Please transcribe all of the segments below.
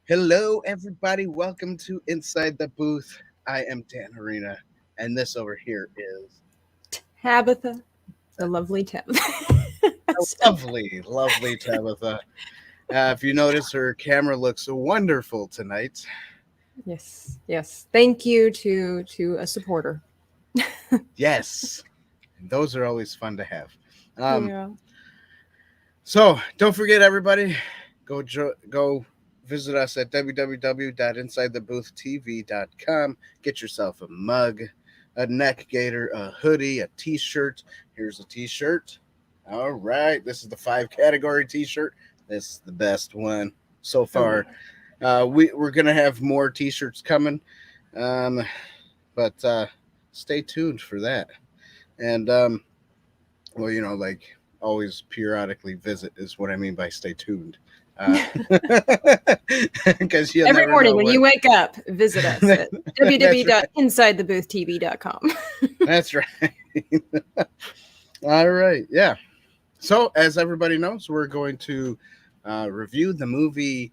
Hello, everybody. Welcome to Inside the Booth. I am Dan Arena, and this over here is Tabitha, the lovely Tabitha. lovely Tabitha. If you notice, her camera looks wonderful tonight. Yes. Thank you to a supporter. Yes, and those are always fun to have. Yeah. So don't forget, everybody, go visit us at www.insidetheboothtv.com. Get yourself a mug, a neck gaiter, a hoodie, a t-shirt. Here's a t-shirt. All right, this is the 5-category t-shirt. This is the best one so far. We're gonna have more t-shirts coming, but stay tuned for that. And well, like always periodically visit is what I mean by stay tuned. Because every morning when you wake up, visit us at www.insidetheboothtv.com. That's right. All right, yeah. So as everybody knows, we're going to review the movie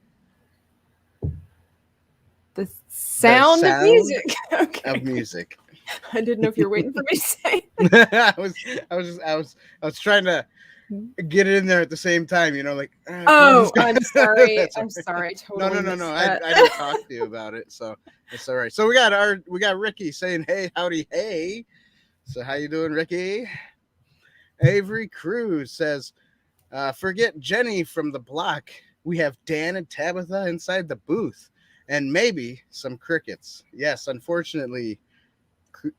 The Sound of Music. Okay. Of music. I didn't know if you were waiting for me to say. I was trying to get it in there at the same time, like. Oh, I'm sorry. I'm sorry. I totally No. I didn't talk to you about it, so it's all right. So we got Ricky saying, "Hey, howdy, hey." So how you doing, Ricky? Avery Cruz says, "Forget Jenny from the block. We have Dan and Tabitha inside the booth, and maybe some crickets." Yes, unfortunately,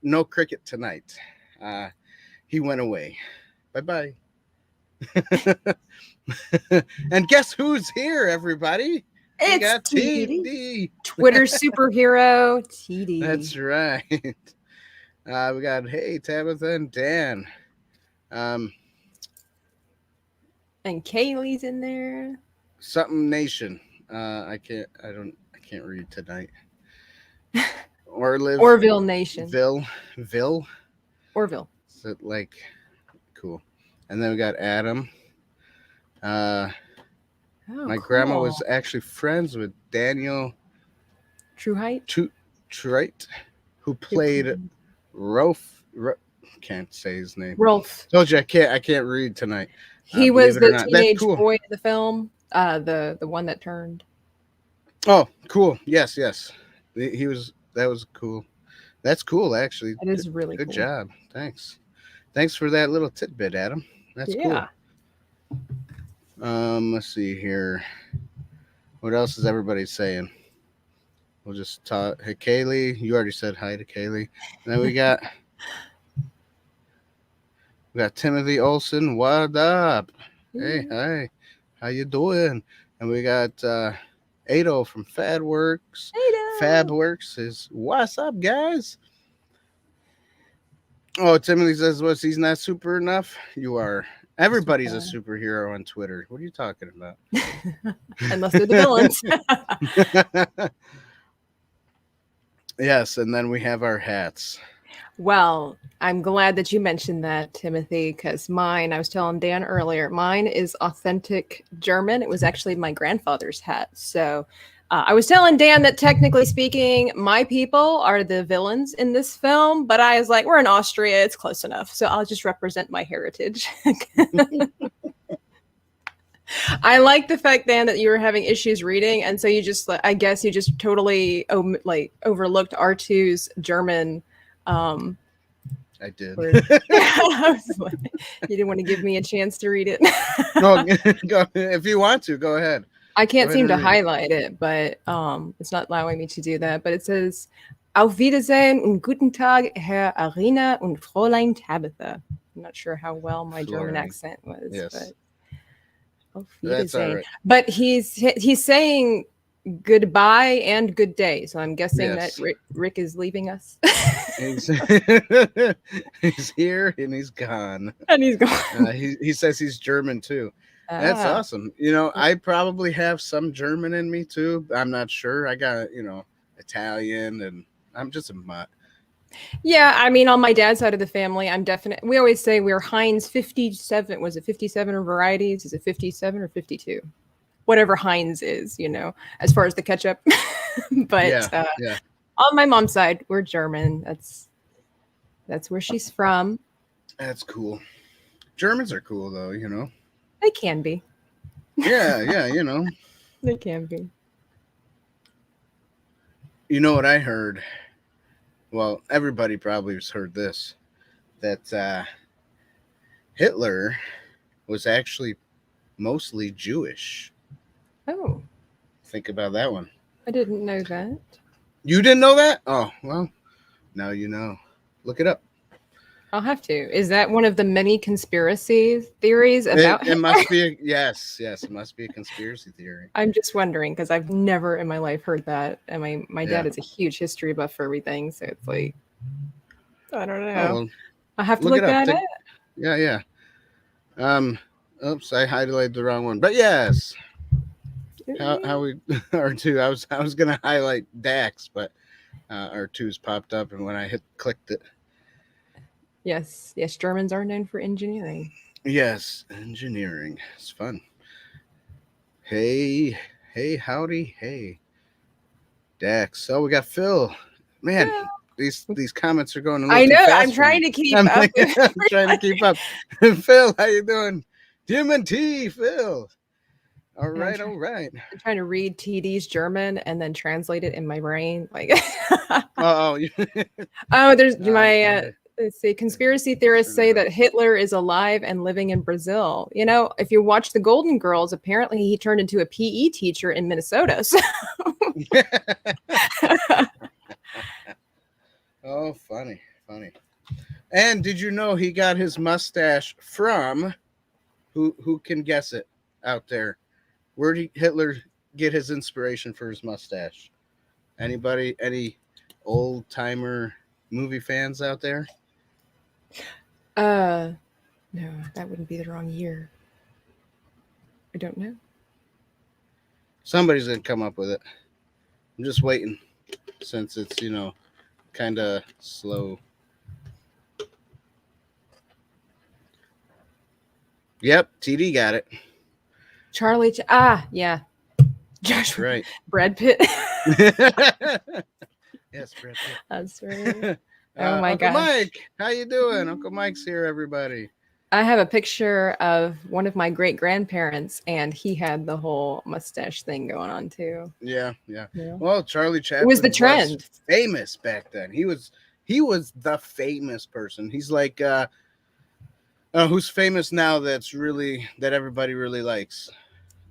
no cricket tonight. He went away. Bye-bye. And guess who's here, everybody? It's TD. Twitter superhero TD. That's right. We got Tabitha and Dan. And Kaylee's in there. Something Nation. I can't read tonight. Orville Nation. Ville. Orville. Is it like cool? And then we got Adam. My grandma was actually friends with Daniel Truheit, who played Rolf. Can't say his name. Rolf. Told you I can't read tonight. He was the teenage boy in the film. The one that turned. Oh, cool. Yes. He was. That was cool. That's cool, actually. That is really good cool. Job. Thanks for that little tidbit, Adam. That's cool. Let's see here. What else is everybody saying? We'll just talk. Hey, Kaylee. You already said hi to Kaylee. And then we got Timothy Olson. What up? Hey, hi. How you doing? And we got Ado from FabWorks. FabWorks is what's up, guys? Oh, Timothy says, he's not super enough? You are. Everybody's a superhero on Twitter. What are you talking about? Unless they're the villains. Yes, and then we have our hats. Well, I'm glad that you mentioned that, Timothy, because I was telling Dan earlier, mine is authentic German. It was actually my grandfather's hat. So I was telling Dan that technically speaking, my people are the villains in this film, but I was like, we're in Austria. It's close enough. So I'll just represent my heritage. I like the fact, Dan, that you were having issues reading. And so I guess you just totally overlooked R2's German. I did. You didn't want to give me a chance to read it. No, go, if you want to, go ahead. I can't seem to highlight it, but it's not allowing me to do that. But it says, Auf Wiedersehen und guten Tag, Herr Arena und Fräulein Tabitha. I'm not sure how well my German accent was. Yes. But Auf Wiedersehen. That's all right. But he's saying goodbye and good day. So I'm guessing that Rick is leaving us. He's here and he's gone. He says he's German too. That's awesome. I probably have some German in me too. I'm not sure. I got, Italian, and I'm just a mutt. Yeah, I mean, on my dad's side of the family, we always say we're Heinz 57. Was it 57 or varieties? Is it 57 or 52? whatever Heinz is, as far as the ketchup. But yeah. on my mom's side, we're German. That's where she's from. That's cool. Germans are cool, though, They can be. Yeah, They can be. You know what I heard? Well, everybody probably has heard this, that Hitler was actually mostly Jewish. Oh, Think about that one. I didn't know that. You didn't know that? Oh, well, now you know. Look it up. I'll have to. Is that one of the many conspiracy theories about It must be yes, it must be a conspiracy theory. I'm just wondering because I've never in my life heard that. And my dad is a huge history buff for everything. So it's like, I don't know. Oh, well, I have to look that up. Yeah. Oops, I highlighted the wrong one. But yes. How we R2. I was gonna highlight Dax, but R2's popped up, and when I clicked it. Yes, Germans are known for engineering. Yes, engineering. It's fun. Hey, howdy, hey. Dax. So we got Phil. Man, these comments are going a little I know. too fast I'm trying to keep I'm up. trying to keep up. Phil, how you doing? T, Phil. All right. I'm trying to read TD's German and then translate it in my brain. Like, there's my. Let's see. Conspiracy theorists say that Hitler is alive and living in Brazil. If you watch The Golden Girls, apparently he turned into a PE teacher in Minnesota. So. Oh, funny. And did you know he got his mustache from? Who can guess it out there? Where did Hitler get his inspiration for his mustache? Anybody? Any old timer movie fans out there? No, that wouldn't be the wrong year. I don't know. Somebody's gonna come up with it. I'm just waiting, since it's kind of slow. Yep, TD got it. Charlie. Yeah. Josh. Right. Brad Pitt. Yes, Brad Pitt. That's right. Oh my Uncle gosh. Mike, how you doing? Uncle Mike's here, everybody. I have a picture of one of my great grandparents, and he had the whole mustache thing going on too. Yeah. Well, Charlie Chaplin It was the trend. Was famous back then. He was the famous person. He's like who's famous now that everybody really likes.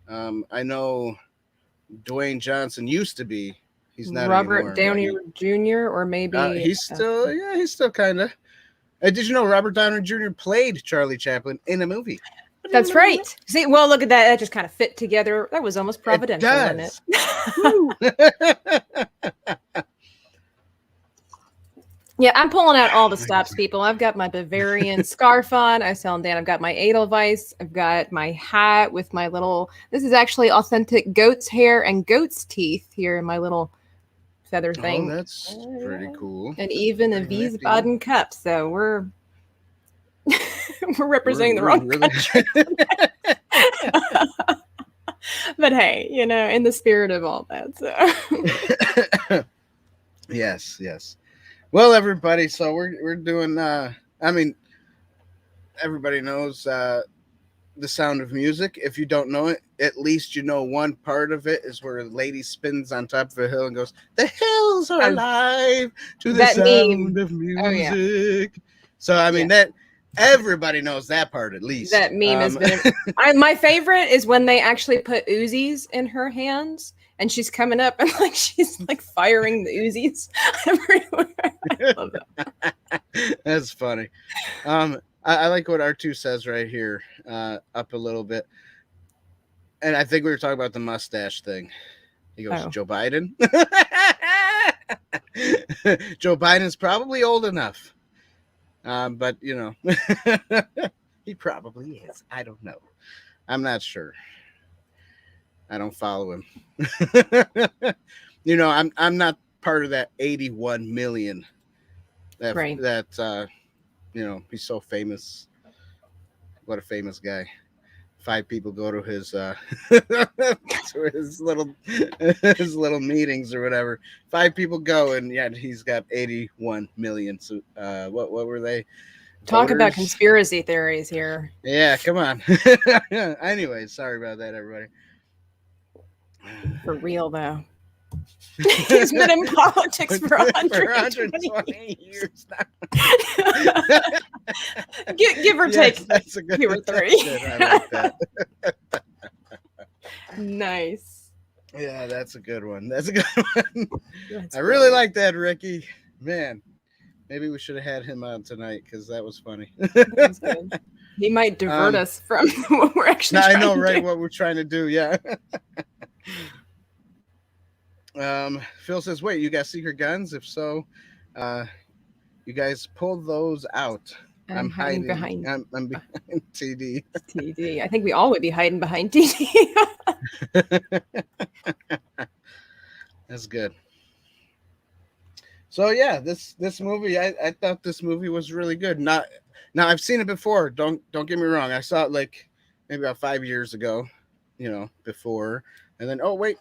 I know Dwayne Johnson used to be. He's not Robert anymore, Downey Jr. or maybe he's still kind of. Did you know Robert Downey Jr. played Charlie Chaplin in a movie? That's right. See, well, look at that. That just kind of fit together. That was almost providential, wasn't it? Yeah, I'm pulling out all the stops, people. I've got my Bavarian scarf on. I was telling Dan, I've got my Edelweiss. I've got my hat with my little. This is actually authentic goat's hair and goat's teeth here in my little feather thing. Oh, that's pretty cool. And even a Wiesbaden cup. So we're representing the wrong country. But hey, in the spirit of all that. So yes. Well, everybody, so we're doing. Everybody knows The Sound of Music. If you don't know it, at least you know one part of it is where a lady spins on top of a hill and goes, "The hills are alive to the sound of music." Oh, yeah. So that everybody knows that part at least. That meme has been. My favorite is when they actually put Uzis in her hands. And she's coming up and she's firing the Uzis everywhere. I love that. That's funny. I like what R2 says right here, up a little bit. And I think we were talking about the mustache thing. He goes, Joe Biden? Joe Biden's probably old enough. But, he probably is. I don't know. I'm not sure. I don't follow him. I'm not part of that 81 million. That he's so famous. What a famous guy. 5 people go to his to his little meetings or whatever. 5 people go, and yeah, he's got 81 million. So, what were they? Talk about Voters? conspiracy theories here. Yeah, come on. Anyway, sorry about that, everybody. For real, though. He's been in politics for 120 years now. Give or take that's a good, 2 or 3. Good. I like that. Nice. Yeah, that's a good one. That's a good one. That's I really like that, Ricky. Man, maybe we should have had him on tonight because that was funny. That was good. He might divert us from what we're actually trying I know, to right? do. What we're trying to do, yeah. Phil says, wait, you got secret guns? If so, you guys pull those out. I'm hiding behind. I'm behind TD. TD. I think we all would be hiding behind TD. That's good. So yeah, this movie, I thought this movie was really good. Now I've seen it before. Don't get me wrong. I saw it like maybe about 5 years ago, before, and then wait,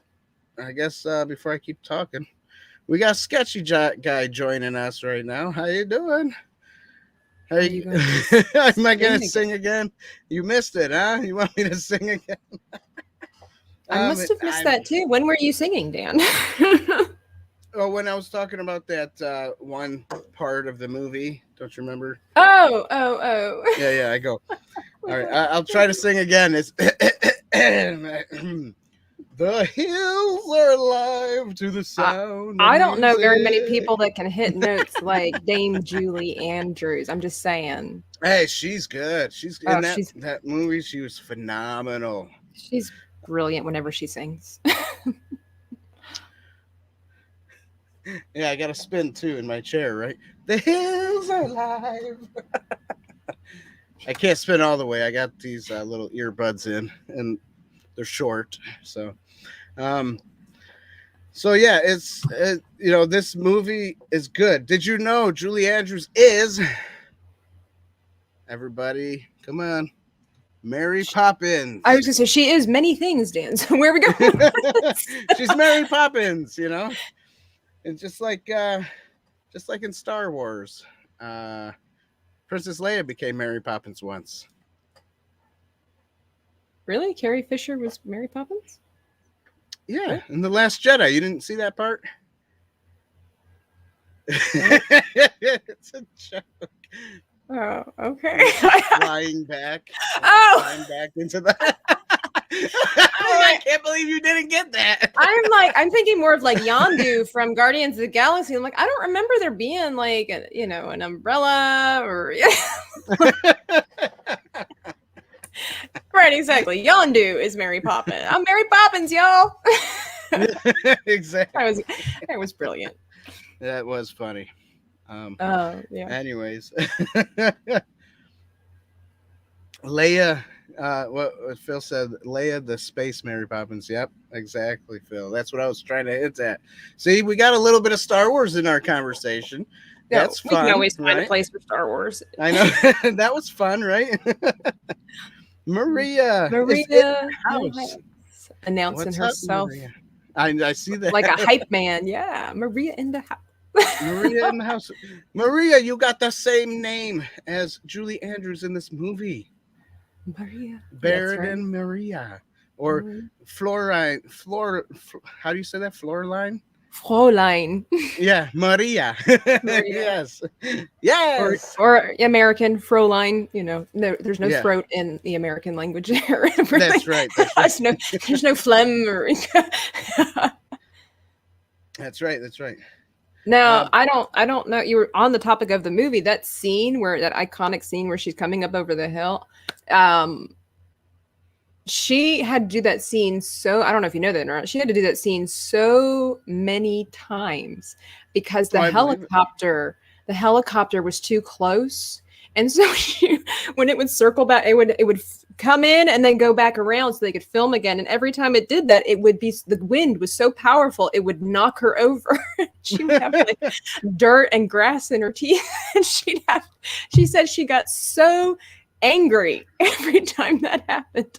I guess before I keep talking, we got Sketchy Guy joining us right now. How you doing? Am I gonna sing again? You missed it, huh? You want me to sing again? I must have missed that too. When were you singing, Dan? Oh, when I was talking about that one part of the movie, don't you remember? Oh. Yeah, I go. All right, I'll try to sing again. It's the hills are alive to the sound. I don't know very many people that can hit notes like Dame Julie Andrews. I'm just saying. Hey, she's good. She's in that movie. She was phenomenal. She's brilliant whenever she sings. Yeah, I got to spin too in my chair, right? The hills are alive. I can't spin all the way. I got these little earbuds in, and they're short. So yeah, this movie is good. Did you know Julie Andrews is, everybody, come on, Mary Poppins? I was gonna say she is many things, Dan. So where are we going? She's Mary Poppins, and just like in Star Wars, Princess Leia became Mary Poppins once. Really? Carrie Fisher was Mary Poppins? Yeah, in The Last Jedi. You didn't see that part? It's a joke. Oh, okay. Flying back. Oh! Flying back into that. I can't believe you didn't get that. I'm thinking more of like Yondu from Guardians of the Galaxy. I'm like, I don't remember there being like, an umbrella or... Right, exactly. Yondu is Mary Poppins. I'm Mary Poppins, y'all. Exactly. That was brilliant. That was funny. Yeah. Anyways, Leia. What Phil said. Leia, the space Mary Poppins. Yep, exactly, Phil. That's what I was trying to hit at. See, we got a little bit of Star Wars in our conversation. That's fun. We can always find a place for Star Wars. I know. That was fun, right? Maria house. Announcing herself. Maria? I see that. Like a hype man. Yeah. Maria in the house. Maria in the house. Maria, you got the same name as Julie Andrews in this movie. Maria. Baron Maria. Or Florine. How do you say that? Floorline? Fräulein. Yeah, Maria. Yes. Yes. Or American Fräulein. There's no throat in the American language there. That's right. There's no phlegm. That's right. Now, I don't know. You were on the topic of the movie. That iconic scene where she's coming up over the hill. She had to do that scene I don't know if you know that or not. She had to do that scene so many times because the helicopter was too close. And so when it would circle back, it would come in and then go back around so they could film again. And every time it did that, the wind was so powerful, it would knock her over. She would have like dirt and grass in her teeth. And she said she got so angry every time that happened.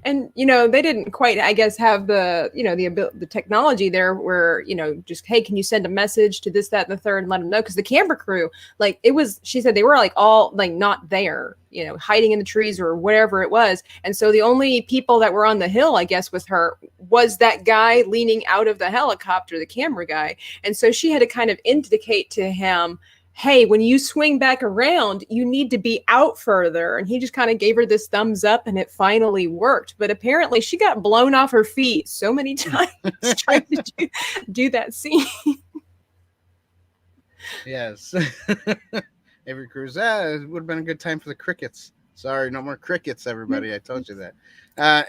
And, they didn't quite, I guess, have the, the technology there where, just, hey, can you send a message to this, that, and the third and let them know? Because the camera crew, like, she said they were like all like not there, hiding in the trees or whatever it was. And so the only people that were on the hill, I guess, with her was that guy leaning out of the helicopter, the camera guy. And so she had to kind of indicate to him, hey, when you swing back around, you need to be out further. And he just kind of gave her this thumbs up and it finally worked. But apparently she got blown off her feet so many times trying to do that scene. Yes. Avery Cruz, it would have been a good time for the crickets. Sorry, no more crickets, everybody. I told you that.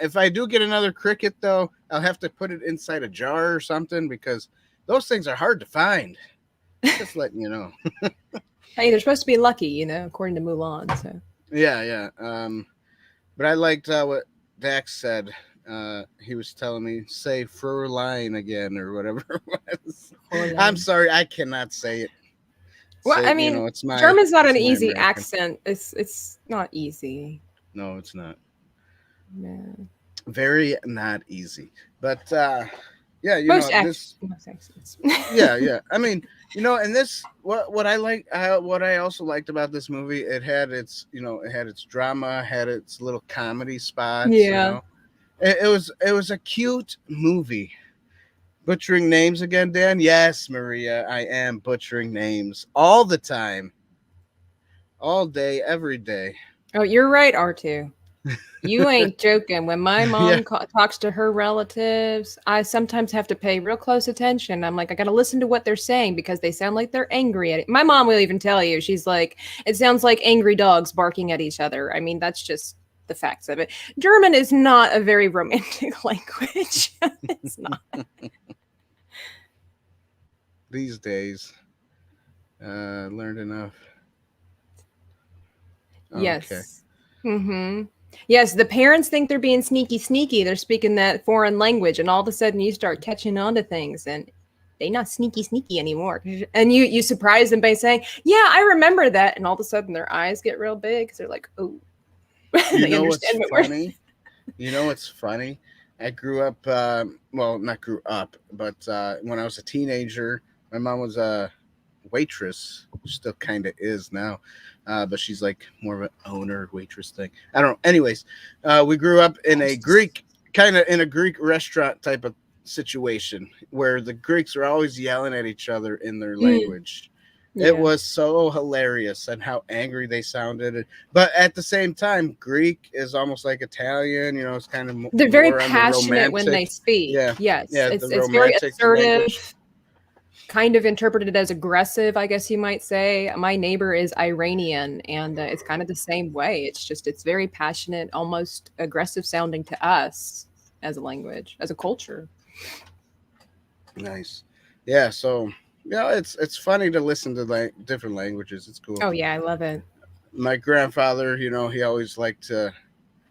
If I do get another cricket, though, I'll have to put it inside a jar or something because those things are hard to find. Just letting you know. Hey, they're supposed to be lucky, according to Mulan. So yeah. But I liked what Dax said. He was telling me, say Fräulein again or whatever it was. I'm sorry, I cannot say it. Well, say, I mean, German's not an easy American accent. It's not easy. No, it's not. No. Very not easy. But yeah, most accents. yeah. I mean, and this what I like, what I also liked about this movie, it had its drama, had its little comedy spots. Yeah. It was a cute movie. Butchering names again, Dan? Yes, Maria, I am butchering names all the time. All day, every day. Oh, you're right, R2. You ain't joking. When my mom talks to her relatives, I sometimes have to pay real close attention. I'm like, I got to listen to what they're saying because they sound like they're angry at it. My mom will even tell you, she's like, it sounds like angry dogs barking at each other. I mean, that's just the facts of it. German is not a very romantic language. It's not. These days, learned enough. Yes. Okay. Mm-hmm. Yes, the parents think they're being sneaky. They're speaking that foreign language, and all of a sudden you start catching on to things, and they're not sneaky anymore. And you surprise them by saying, "Yeah, I remember that," and all of a sudden their eyes get real big because they're like, "Oh." You know what's funny? You know what's funny? I grew up, well, not grew up, but when I was a teenager, my mom was a waitress, still kind of is now, but she's like more of an owner waitress thing. I don't know. Anyways, we grew up in a Greek restaurant type of situation where the Greeks were always yelling at each other in their language. Yeah. It was so hilarious and how angry they sounded. But at the same time, Greek is almost like Italian. It's kind of they're very passionate when they speak. Yeah. Yes. Yeah, it's very assertive. Language. Kind of interpreted as aggressive, I guess you might say. My neighbor is Iranian, and it's kind of the same way. It's very passionate, almost aggressive sounding to us as a language, as a culture. Nice. Yeah. So. It's funny to listen to different languages. It's cool. Oh yeah, I love it. My grandfather, he always liked to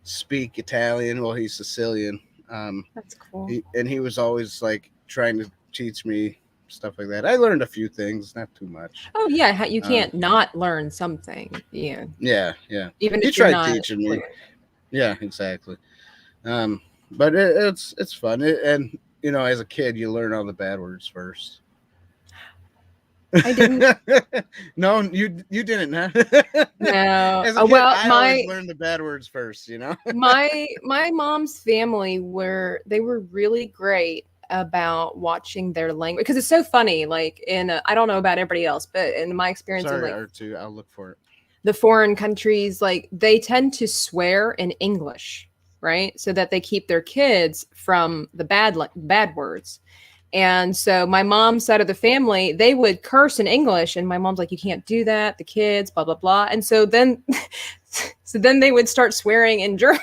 speak Italian. Well, he's Sicilian. That's cool. He was always like trying to teach me stuff like that. I learned a few things, not too much. Oh yeah, you can't not learn something. Yeah. Yeah. Even he if tried teaching me. Yeah, exactly. But it's fun, and as a kid, you learn all the bad words first. I didn't. No, you didn't, huh? No. As a kid, I always learned the bad words first. My mom's family were really great about watching their language because it's so funny. Like I don't know about everybody else, but in my experience, sorry, R2, I'll look for it. The foreign countries, like they tend to swear in English, right? So that they keep their kids from the bad words. And so my mom's side of the family, they would curse in English, and my mom's like, you can't do that, the kids, blah, blah, blah. And so then they would start swearing in German.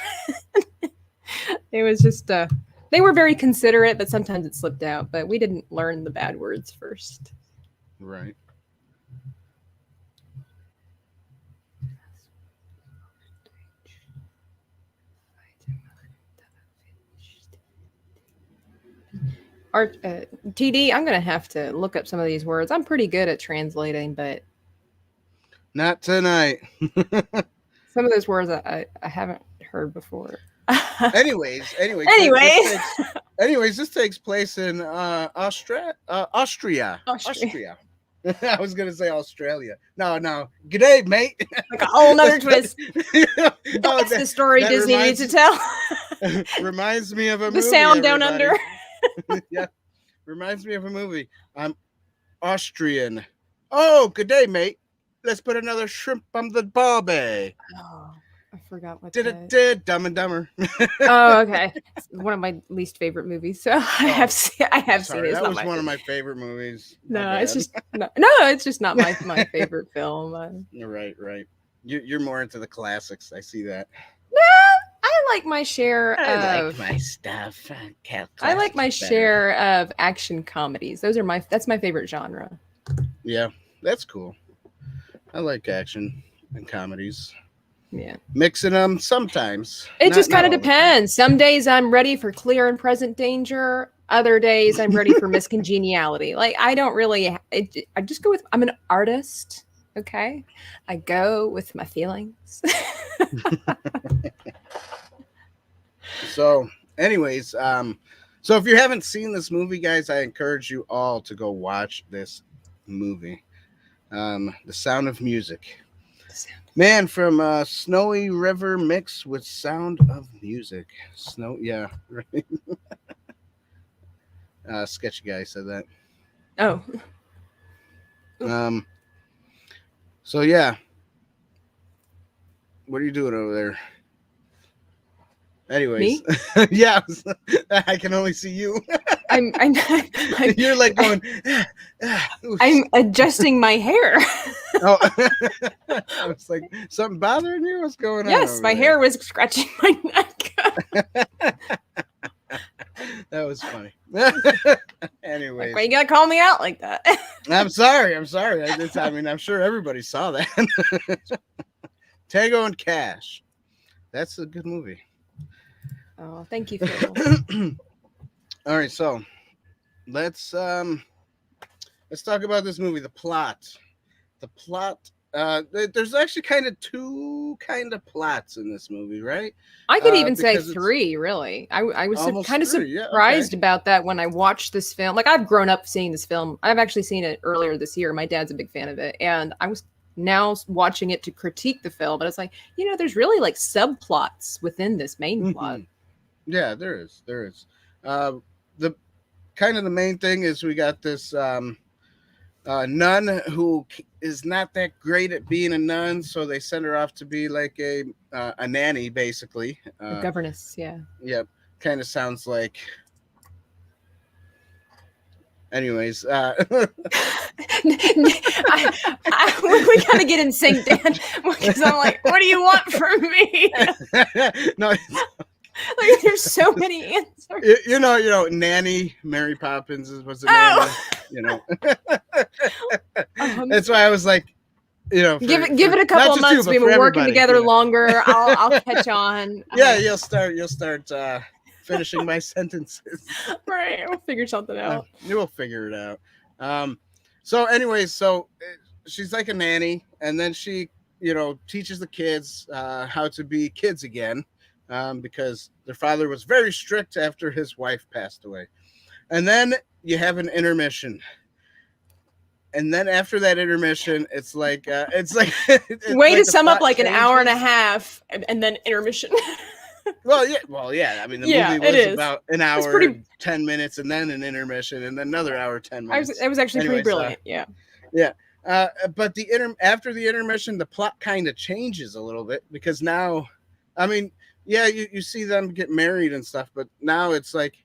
It was just, they were very considerate, but sometimes it slipped out. But we didn't learn the bad words first. Right. TD, I'm going to have to look up some of these words. I'm pretty good at translating, but... Not tonight. Some of those words I haven't heard before. Anyways, Anyways. This takes place in Austria. Austria. I was gonna say Australia. No. G'day, mate. Like a whole nother twist. That's the story Disney needs to tell. Reminds me of a the movie. Sound Down Under. Yeah, reminds me of a movie. I'm Austrian. Oh, good day, mate. Let's put another shrimp on the barbie. Oh, I forgot what Did Dumb and Dumber. Oh, okay. It's one of my least favorite movies. So I have seen it. It's that was not one of my favorite movies. No, it's just it's just not my favorite film. Right. You're more into the classics. I see that. No, I like my share of my stuff. I like my share of action comedies. That's my favorite genre. Yeah, that's cool. I like action and comedies. Yeah. Mixing them sometimes. It just kind of depends. Some days I'm ready for clear and present danger. Other days I'm ready for miscongeniality. Like I don't really I just go with I'm an artist. Okay. I go with my feelings. So, anyways, so if you haven't seen this movie, guys, I encourage you all to go watch this movie. The Sound of Music. Man, from Snowy River mixed with Sound of Music. Yeah, right. Sketchy guy said that. Oh. So yeah. What are you doing over there? Anyways, yeah, I can only see you. I'm You're like going. I'm adjusting my hair. Oh, I was like, something bothering you? What's going on? Yes, my hair was scratching my neck. That was funny. Anyways, why you gotta call me out like that? I'm sorry. I mean, I'm sure everybody saw that. Tango and Cash. That's a good movie. Oh, thank you, Phil. All right, so let's talk about this movie. The plot. There's actually kind of two plots in this movie, right? I could even say three, really. I was kind of surprised about that when I watched this film. Like, I've grown up seeing this film. I've actually seen it earlier this year. My dad's a big fan of it. And I was now watching it to critique the film. But it's like, there's really like subplots within this main plot. Yeah, there is. The kind of the main thing is we got this nun who is not that great at being a nun, so they send her off to be like a nanny, basically. A governess, yeah. Yep, kind of sounds like. Anyways, we gotta get in sync, Dan, because I'm like, what do you want from me? No. Like, there's so many answers. You know, Nanny, Mary Poppins was a nanny. That's why I was like, give it a couple of months. We've been working together longer. I'll catch on. Yeah, you'll start finishing my sentences. Right, we'll figure something out. You will figure it out. So anyways, she's like a nanny, and then she, teaches the kids how to be kids again. Because their father was very strict after his wife passed away. And then you have an intermission. And then after that intermission, it's like way to sum up like an hour and a half and then intermission. Well, yeah. I mean, the movie was about an hour, 10 minutes, and then an intermission, and then another hour, 10 minutes. It was actually pretty brilliant. Yeah. But after the intermission, the plot kind of changes a little bit because now, I mean, yeah, you see them get married and stuff, but now it's like,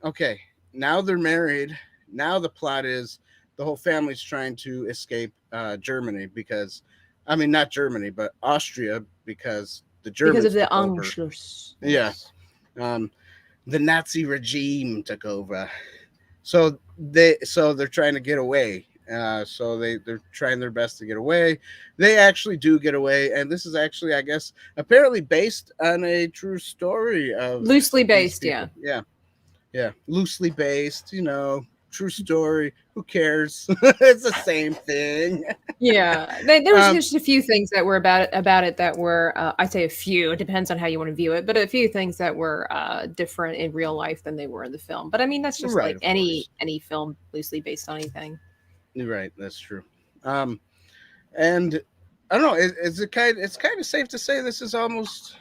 okay, now they're married. Now the plot is the whole family's trying to escape Germany because, I mean, not Germany, but Austria because the Germans because of the Anschluss. Yeah, the Nazi regime took over. So they're trying to get away. So they're trying their best to get away. They actually do get away, and this is actually, I guess, apparently based on a true story of loosely based, yeah, loosely based. True story. who cares? It's the same thing. Yeah, there was Um, just a few things that were about it that were I say a few. It depends on how you want to view it, but a few things that were different in real life than they were in the film. But I mean, that's just right, like of course. any film loosely based on anything. You're right. That's true. Um, and I don't know. It's kind of safe to say this is almost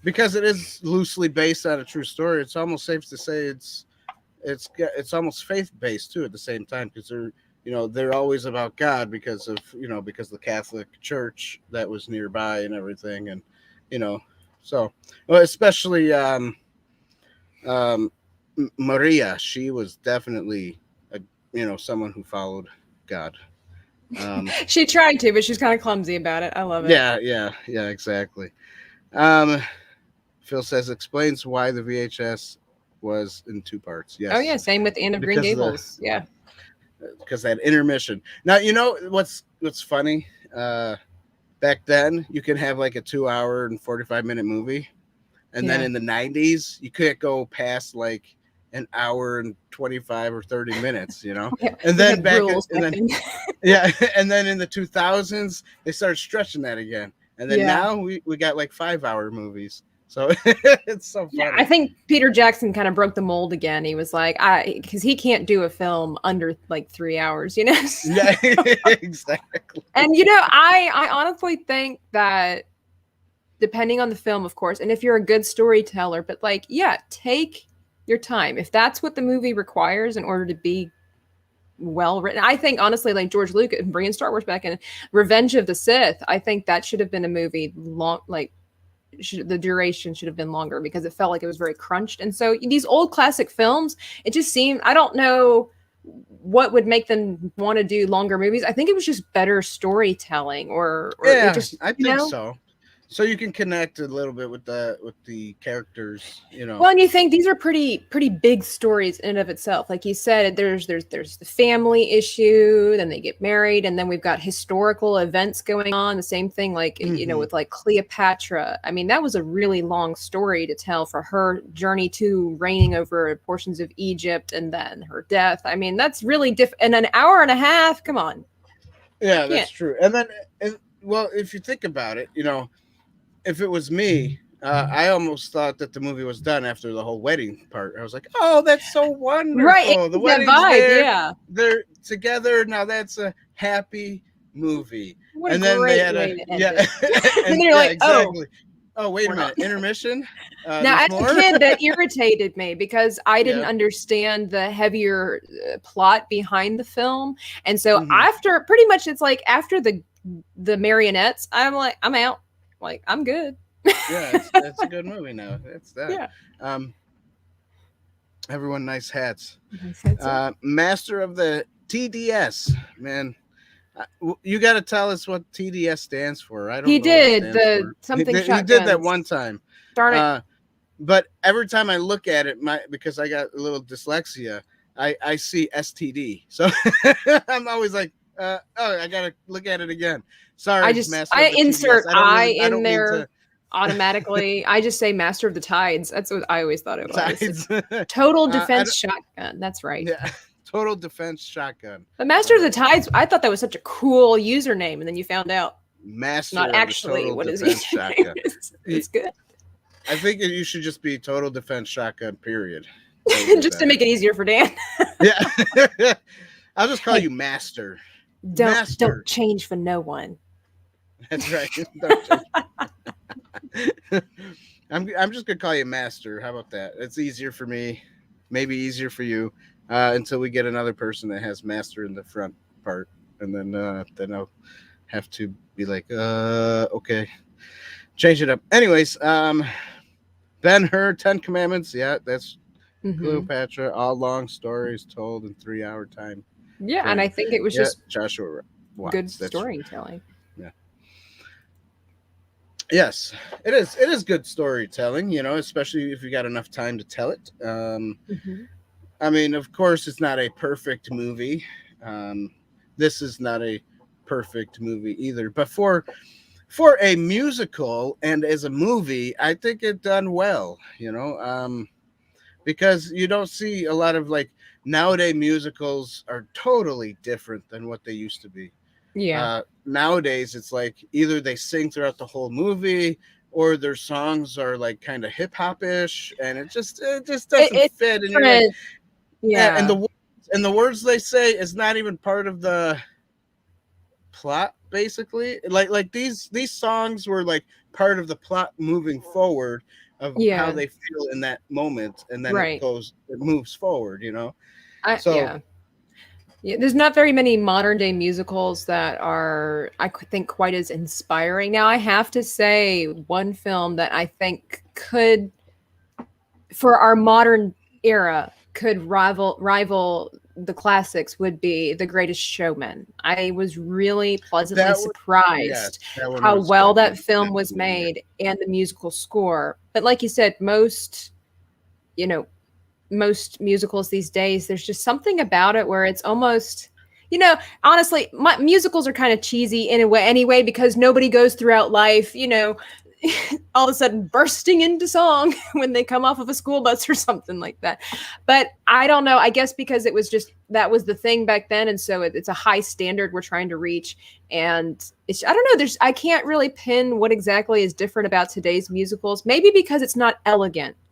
because it is loosely based on a true story. It's almost safe to say it's almost faith based too at the same time because they're always about God because of because the Catholic Church that was nearby and everything and you know so well especially um, Maria, she was definitely a someone who followed God. Um, She tried to, but she's kind of clumsy about it. I love it. yeah, exactly. Um, Phil says explains why the VHS was in two parts. Oh yeah, Yes, same with the end of Green because of the Gables. Yeah. because that intermission. Now you know what's funny. Back then, you can have like a 2 hour and 45 minute movie, and then Yeah. in the '90s, you couldn't go past like an hour and 25 or 30 minutes. Yeah, And we then had back rules and back then then. yeah, and then in the 2000s, they started stretching that again, and then Yeah. now we got like 5 hour movies. So it's so Yeah, I funny. think Peter Jackson kind of broke the mold again. He was like, because he can't do a film under like 3 hours, Yeah, exactly. And I honestly think that depending on the film, of course, and if you're a good storyteller, but like, yeah, take your time. If that's what the movie requires in order to be well written, I think honestly, like George Lucas bringing Star Wars back in, Revenge of the Sith, I think that should have been a movie long, like the duration should have been longer because it felt like it was very crunched. And so these old classic films, it just seemed, I don't know what would make them want to do longer movies. I think it was just better storytelling or it Yeah, just, I think so. So you can connect a little bit with the characters. well, and you think these are pretty big stories in and of itself. Like you said, there's the family issue, then they get married, and then we've got historical events going on. The same thing, like Hmm. with like Cleopatra. I mean, that was a really long story to tell for her journey to reigning over portions of Egypt and then her death. I mean, that's really and an hour and a half. Come on, Yeah, can't. that's true. And then, well, if you think about it, if it was me, I almost thought that the movie was done after the whole wedding part. I was like, "Oh, that's so Right, wonderful! The it's that wedding's vibe. there, Yeah, they're together now. That's a happy movie." what a And then they great had way a to end yeah, it. And and they're yeah, like, oh, exactly. Oh, wait a we're not. minute, intermission. Now, There's as a more. kid, that irritated me because I didn't Yeah. understand the heavier plot behind the film, and so Hmm. after pretty much it's like after the marionettes, I'm like, I'm out, like I'm good. Yeah, it's a good movie now. That's that. Yeah, Um, everyone, nice hats. that's it. Master of the TDS, man. You got to tell us what TDS stands for. I He don't know what it did stands the for. something He did that shotguns. one time. Darn it! Uh, but every time I look at it, because I got a little dyslexia, I see STD. So I'm always like, oh, I gotta look at it again. Sorry, Master of I the TDS. insert I I in don't mean there to automatically. I just say Master of the Tides. That's what I always thought it was. sides. Total I Defense don't, Shotgun. That's right. yeah, total defense shotgun. But Master All of the right, Tides, I thought that was such a cool username, and then you found out it's not Master of the actually total what his defense username shotgun. is. It's good. I think you should just be total defense shotgun. Period. That would be Just to better. make it easier for Dan. Yeah. I'll just call Hey, you Master. don't Master. change for no one. That's right. Don't change. I'm just gonna call you Master. How about that? It's easier for me, maybe easier for you, until we get another person that has Master in the front part, and then I'll have to be like, okay, change it up. Anyways, Ben Hur, Ten Commandments. Yeah, that's Hmm. Cleopatra. All long stories told in 3 hour time Yeah, and I frame. think it was Yeah, just Joshua good Watts. That's storytelling. yeah. Yes, it is. It is good storytelling, especially if you got enough time to tell it. Hmm. I mean, of course, it's not a perfect movie. Um, this is not a perfect movie either. But for a musical and as a movie, I think it done well. Because you don't see a lot of like nowadays musicals are totally different than what they used to be. Yeah. Nowadays it's like either they sing throughout the whole movie or their songs are like kind of hip hop ish, and it just doesn't It's fit. And you're like, different. and Yeah. the words they say is not even part of the plot. Basically, like these songs were like part of the plot moving forward of how Yeah. they feel in that moment, and then Right. it moves forward. So Yeah. Yeah, there's not very many modern day musicals that are, think, quite as inspiring. Now, I have to say, one film that I think could, for our modern era, could rival the classics would be The Greatest Showman. I was really pleasantly that was yes, surprised that one how was well quite that good. film That was movie, yeah. made and the musical score. But like you said, you know, most musicals these days, there's just something about it where it's almost, honestly, musicals are kind of cheesy in a way anyway, because nobody goes throughout life, all of a sudden bursting into song when they come off of a school bus or something like that. But I don't know. I guess because it was just, that was the thing back then. And so it's a high standard we're trying to reach. And I don't know. I can't really pin what exactly is different about today's musicals. Maybe because it's not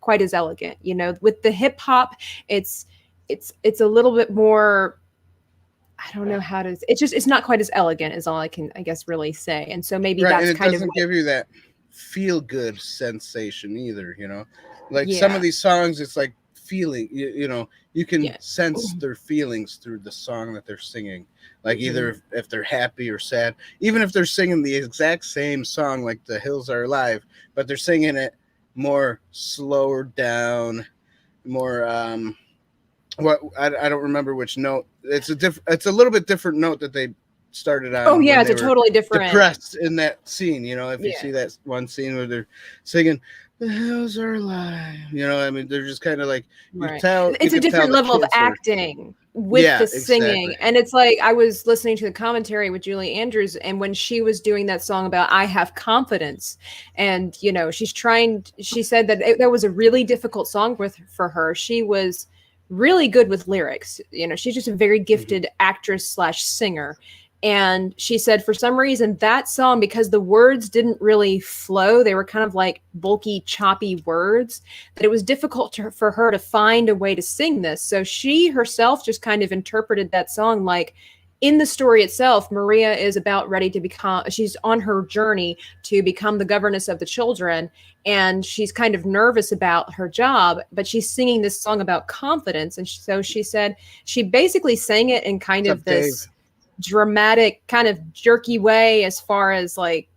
quite as elegant, with the hip hop, it's a little bit more, I don't know how to, it's not quite as elegant is all I can, I guess, really say. And so maybe Right, and that's it kind of doesn't what, give you that feel good sensation either. Like some yeah. of these songs, it's like feeling, you can Yeah. sense their feelings through the song that they're singing. Like Mhm. either if they're happy or sad, even if they're singing the exact same song, like The Hills Are Alive, but they're singing it more slower down, more, I don't remember which note. It's a little bit different note that they started Oh on yeah, when it's they a were totally different. depressed in that scene. If you Yeah. see that one scene where they're singing "The Hills Are Alive," I mean, they're just kind of like Right. you It's a could tell different the level of kids are. acting with Yeah, the singing. exactly. And it's like I was listening to the commentary with Julie Andrews, and when she was doing that song about I have confidence, and she said that that was a really difficult song for her. She was really good with lyrics. She's just a very Mhm. gifted actress slash singer. And she said for some reason that song, because the words didn't really flow, they were kind of like bulky, choppy words, that it was difficult for her to find a way to sing this. So she herself just kind of interpreted that song like, in the story itself, Maria is about ready to she's on her journey to become the governess of the children. And she's kind of nervous about her job, but she's singing this song about confidence. And so she said she basically sang it in kind What's of up, Dave? this dramatic, kind of jerky way, as far as like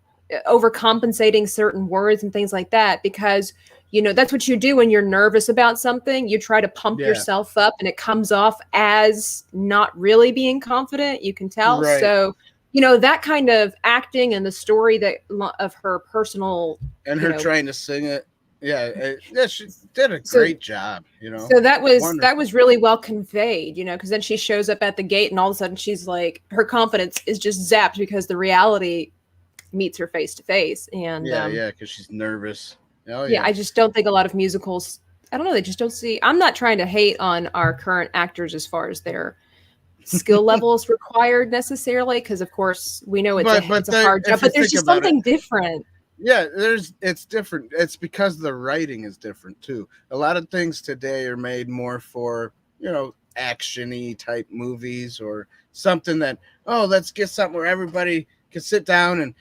overcompensating certain words and things like that, because that's what you do when you're nervous about something. You try to pump Yeah, yourself up and it comes off as not really being confident, you can tell. right. So that kind of acting and the story that of her personal, And you her know trying to sing it. Yeah, yeah, she did a so great job. so that was Wonderful. really well conveyed, because then she shows up at the gate and all of a sudden she's like, her confidence is just zapped because the reality meets her face to face. And Yeah, yeah, because she's nervous. Oh yeah, yeah. I just don't think a lot of musicals, I don't know, they just don't see. I'm not trying to hate on our current actors as far as their skill levels required necessarily, because of course we know it's a But it's a hard job, if you but there's think just about it, something different. yeah, it's different. It's because the writing is different too. A lot of things today are made more for, actiony type movies, or something that, oh, let's get something where everybody can sit down, and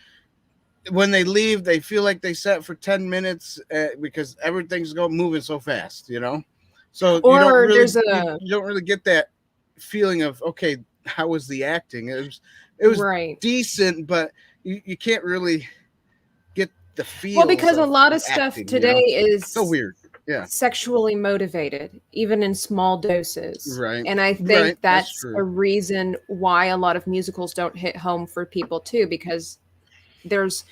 when they leave they feel like they sat for 10 minutes, because everything's going moving so fast. So you don't Or really there's you, a you don't really get that feeling of, okay, how was the acting? It was right. decent, but you can't really get the Well, feels because a of lot of stuff acting. today So is weird. Yeah. sexually motivated, even in small doses. Right. And I Right. think That's that's a true. reason why a lot of musicals don't hit home for people too, because there's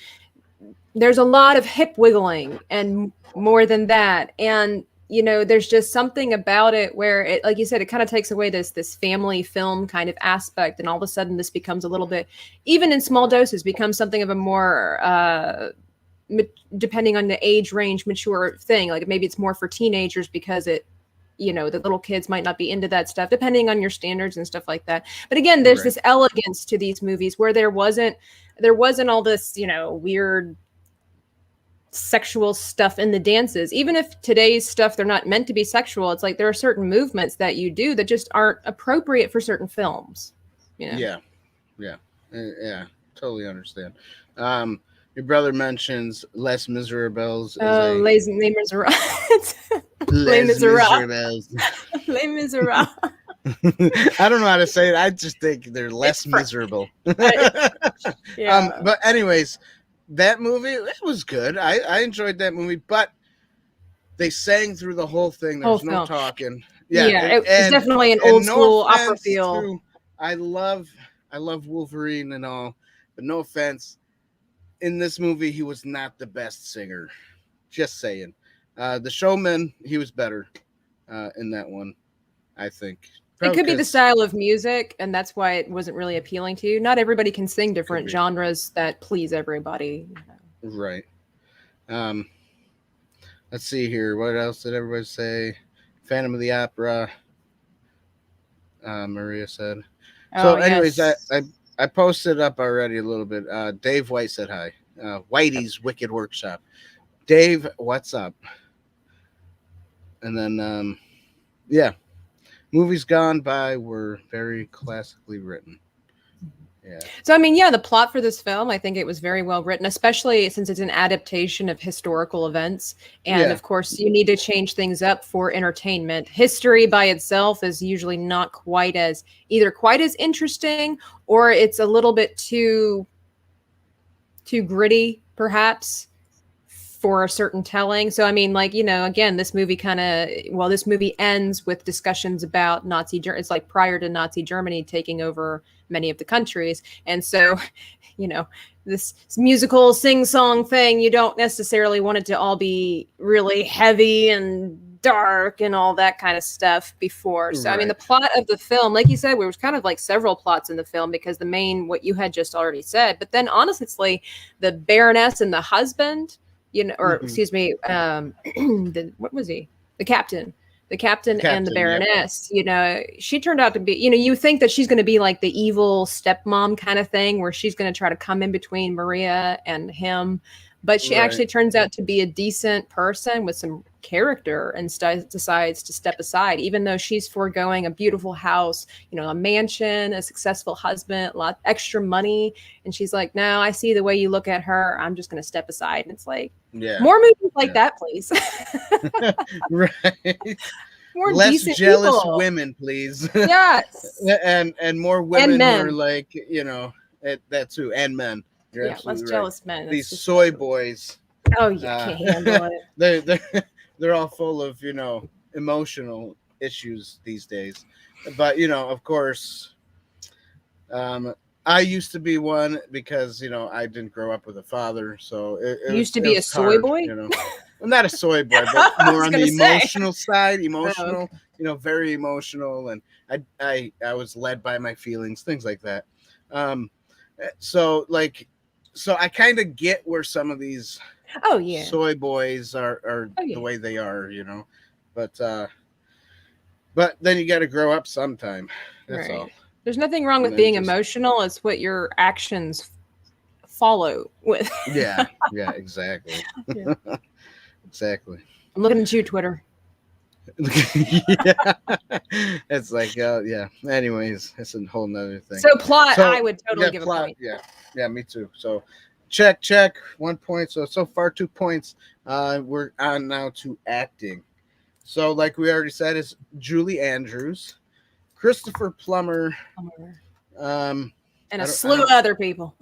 there's a lot of hip wiggling and more than that. And there's just something about it where it, like you said, it kind of takes away this family film kind of aspect, and all of a sudden this becomes a little bit, even in small doses, becomes something of a more depending on the age range, mature thing. Like maybe it's more for teenagers because it you know, the little kids might not be into that stuff, depending on your standards and stuff like that. But again, there's this elegance to these movies where there wasn't all this, you know, weird sexual stuff in the dances. Even if today's stuff, they're not meant to be sexual, it's like there are certain movements that you do that just aren't appropriate for certain films, you know? Yeah, totally understand. Your brother mentions Les Miserables. Les Miserables. Les Miserables. Les Miserables. I don't know how to say it. I just think they're less miserable. Yeah. But anyways, that movie, it was good. I enjoyed that movie, but they sang through the whole thing. There was no talking. Yeah, it's definitely an old school opera feel. I love Wolverine and all, but no offense. In this movie, he was not the best singer. Just saying. The Showman, he was better in that one, I think. Probably it could be the style of music, and that's why it wasn't really appealing to you. Not everybody can sing different genres that please everybody. Right. Let's see here. What else did everybody say? Phantom of the Opera. Maria said. So, anyways, yes. I posted up already a little bit. Dave White said hi. Whiteys Wicked Workshop. Dave, what's up? And then, yeah. Movies gone by were very classically written. Yeah. So, I mean, yeah, the plot for this film, I think it was very well written, especially since it's an adaptation of historical events. And of course, you need to change things up for entertainment. History by itself is usually not quite as interesting, or it's a little bit too gritty, perhaps, for a certain telling. So, I mean, like, you know, again, this movie ends with discussions about Nazi Germany. It's like prior to Nazi Germany taking over many of the countries. And so, you know, this musical sing-song thing, you don't necessarily want it to all be really heavy and dark and all that kind of stuff before. So, I mean, the plot of the film, like you said, there was kind of like several plots in the film because the main, what you had just already said, but then honestly, the Baroness and the husband, you know, or excuse me, what was he? The captain and the Baroness, you know, she turned out to be, you know, you think that she's going to be like the evil stepmom kind of thing where she's going to try to come in between Maria and him. But she actually turns out to be a decent person with some character and decides to step aside, even though she's foregoing a beautiful house, you know, a mansion, a successful husband, a lot extra money. And she's like, no, I see the way you look at her. I'm just going to step aside. And it's like, more movies like that, please. Right. More less jealous people. Women, please. Yes. and more women who are like, you know, that too, and men. You're less jealous men. These soy boys. Oh, you can't handle it. They're all full of, you know, emotional issues these days. But, you know, of course, I used to be one because, you know, I didn't grow up with a father. So it used to be a soy boy? You know? Well, not a soy boy, but more on the emotional side. Emotional, you know, very emotional. And I was led by my feelings, things like that. So I kind of get where some of these soy boys are the way they are, you know. But then you got to grow up sometime. That's all. There's nothing wrong with being emotional. It's what your actions follow with. yeah, exactly. Exactly. I'm looking at you, Twitter. Yeah. It's like, yeah. Anyways, it's a whole nother thing. So plot, I would totally give a point. Yeah, me too. So check 1 point. So far 2 points. We're on now to acting. So like we already said, it's Julie Andrews, Christopher Plummer, and a slew of other people.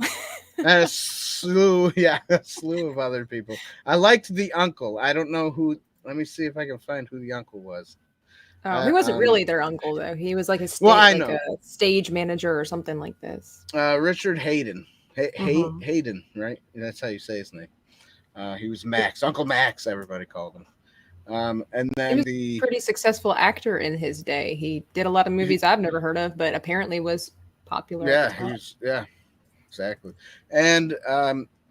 And a slew of other people. I liked the uncle. I don't know who. Let me see if I can find who the uncle was. He wasn't really their uncle, though. He was like a stage manager or something like this. Richard Hayden. Hayden, right? That's how you say his name. He was Max. Uncle Max, everybody called him. And then he was a pretty successful actor in his day. He did a lot of movies I've never heard of, but apparently was popular. Yeah, exactly. And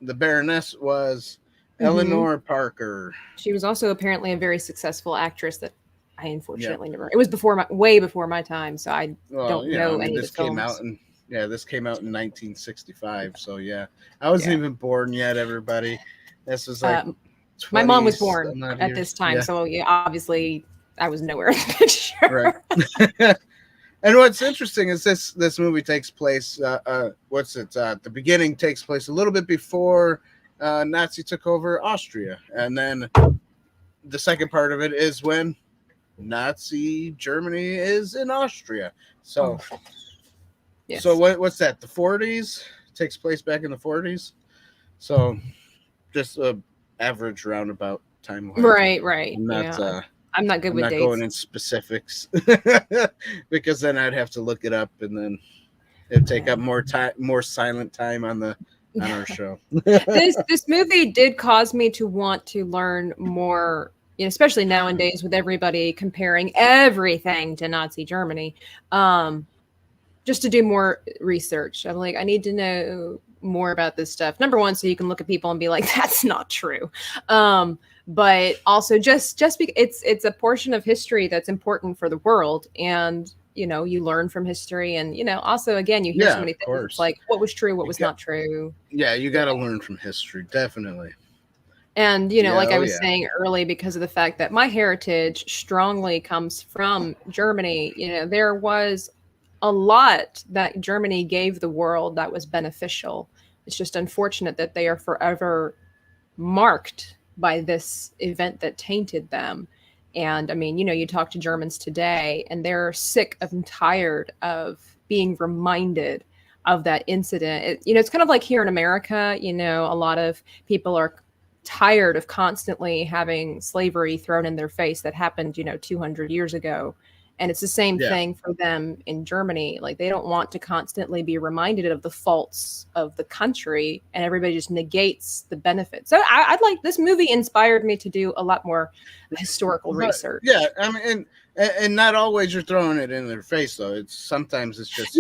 the Baroness was Eleanor Parker. She was also apparently a very successful actress that I unfortunately never. It was way before my time, so I don't know any of the this films. came out in 1965. So yeah, I wasn't even born yet. Everybody, this was like my mom was 20s, born some odd at years. this time, Yeah. so yeah, obviously I was nowhere in the picture. Right. And what's interesting is this movie takes place. The beginning takes place a little bit before Nazi took over Austria, and then the second part of it is when Nazi Germany is in Austria. So, Yes. so what's that? The 40s takes place back in the 40s. So, just a average roundabout timeline. Right. I'm not good I'm with not dates. going in specifics because then I'd have to look it up, and then it'd take up more silent time on our show. This movie did cause me to want to learn more, especially nowadays with everybody comparing everything to Nazi Germany. Just to do more research. I'm like, I need to know more about this stuff. Number one, so you can look at people and be like, that's not true. But also just because it's a portion of history that's important for the world, and you learn from history, and also again you hear so many things. It's like what was true, what was not true. Yeah, you got to learn from history, definitely. And like I was saying early, because of the fact that my heritage strongly comes from Germany, there was a lot that Germany gave the world that was beneficial. It's just unfortunate that they are forever marked by this event that tainted them. And I mean, you talk to Germans today and they're sick and tired of being reminded of that incident. It's kind of like here in America, a lot of people are tired of constantly having slavery thrown in their face that happened, 200 years ago. And it's the same thing for them in Germany. Like they don't want to constantly be reminded of the faults of the country, and everybody just negates the benefits. So I'd like, this movie inspired me to do a lot more historical research. Yeah, I mean, and not always you're throwing it in their face though. Sometimes it's just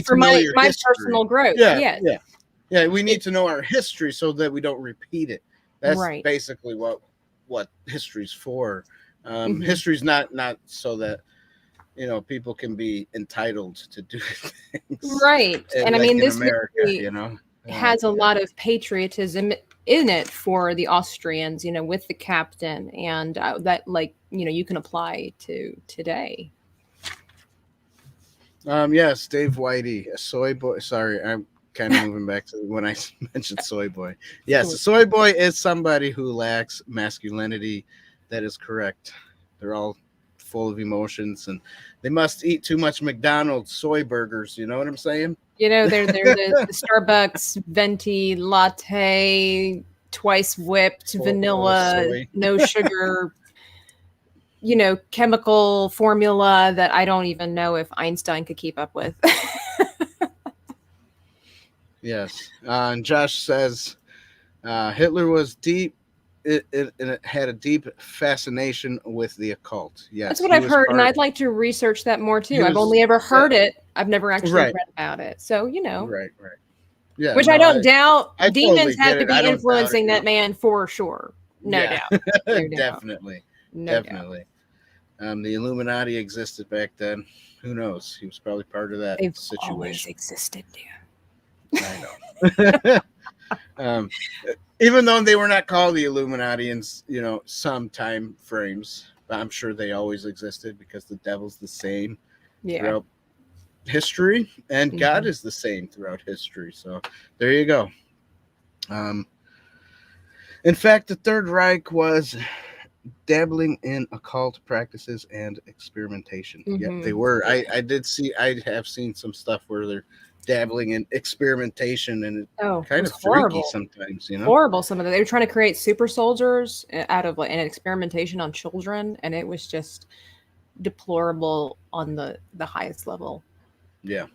for my personal growth. Yeah. We need to know our history so that we don't repeat it. That's basically what history's for. History's not so that people can be entitled to do things. Right. And I mean, this America, movie has a lot of patriotism in it for the Austrians, with the captain, and that, you can apply to today. Yes, Dave Whitey, a soy boy. Sorry, I'm kind of moving back to when I mentioned soy boy. Yes, a soy boy is somebody who lacks masculinity. That is correct. They're all full of emotions, and they must eat too much McDonald's soy burgers. You know what I'm saying? They're the Starbucks venti latte, twice whipped, vanilla, no sugar, chemical formula that I don't even know if Einstein could keep up with. Yes. And Josh says Hitler was deep. It had a deep fascination with the occult. Yes, that's what I've heard, and I'd like to research that more too. I've only ever heard it. I've never actually read about it. So right. Yeah, which I don't doubt. totally Demons have to be influencing that man for sure. No doubt. Definitely. The Illuminati existed back then. Who knows? He was probably part of that situation. Always existed, I know. Even though they were not called the Illuminati in some time frames, but I'm sure they always existed because the devil's the same throughout history, and God is the same throughout history. So there you go. In fact, the Third Reich was dabbling in occult practices and experimentation. Yeah, they were. I have seen some stuff where they're dabbling in experimentation, and it's kind of freaky sometimes. Horrible. Some of them. They were trying to create super soldiers out of an experimentation on children, and it was just deplorable on the highest level. Yeah.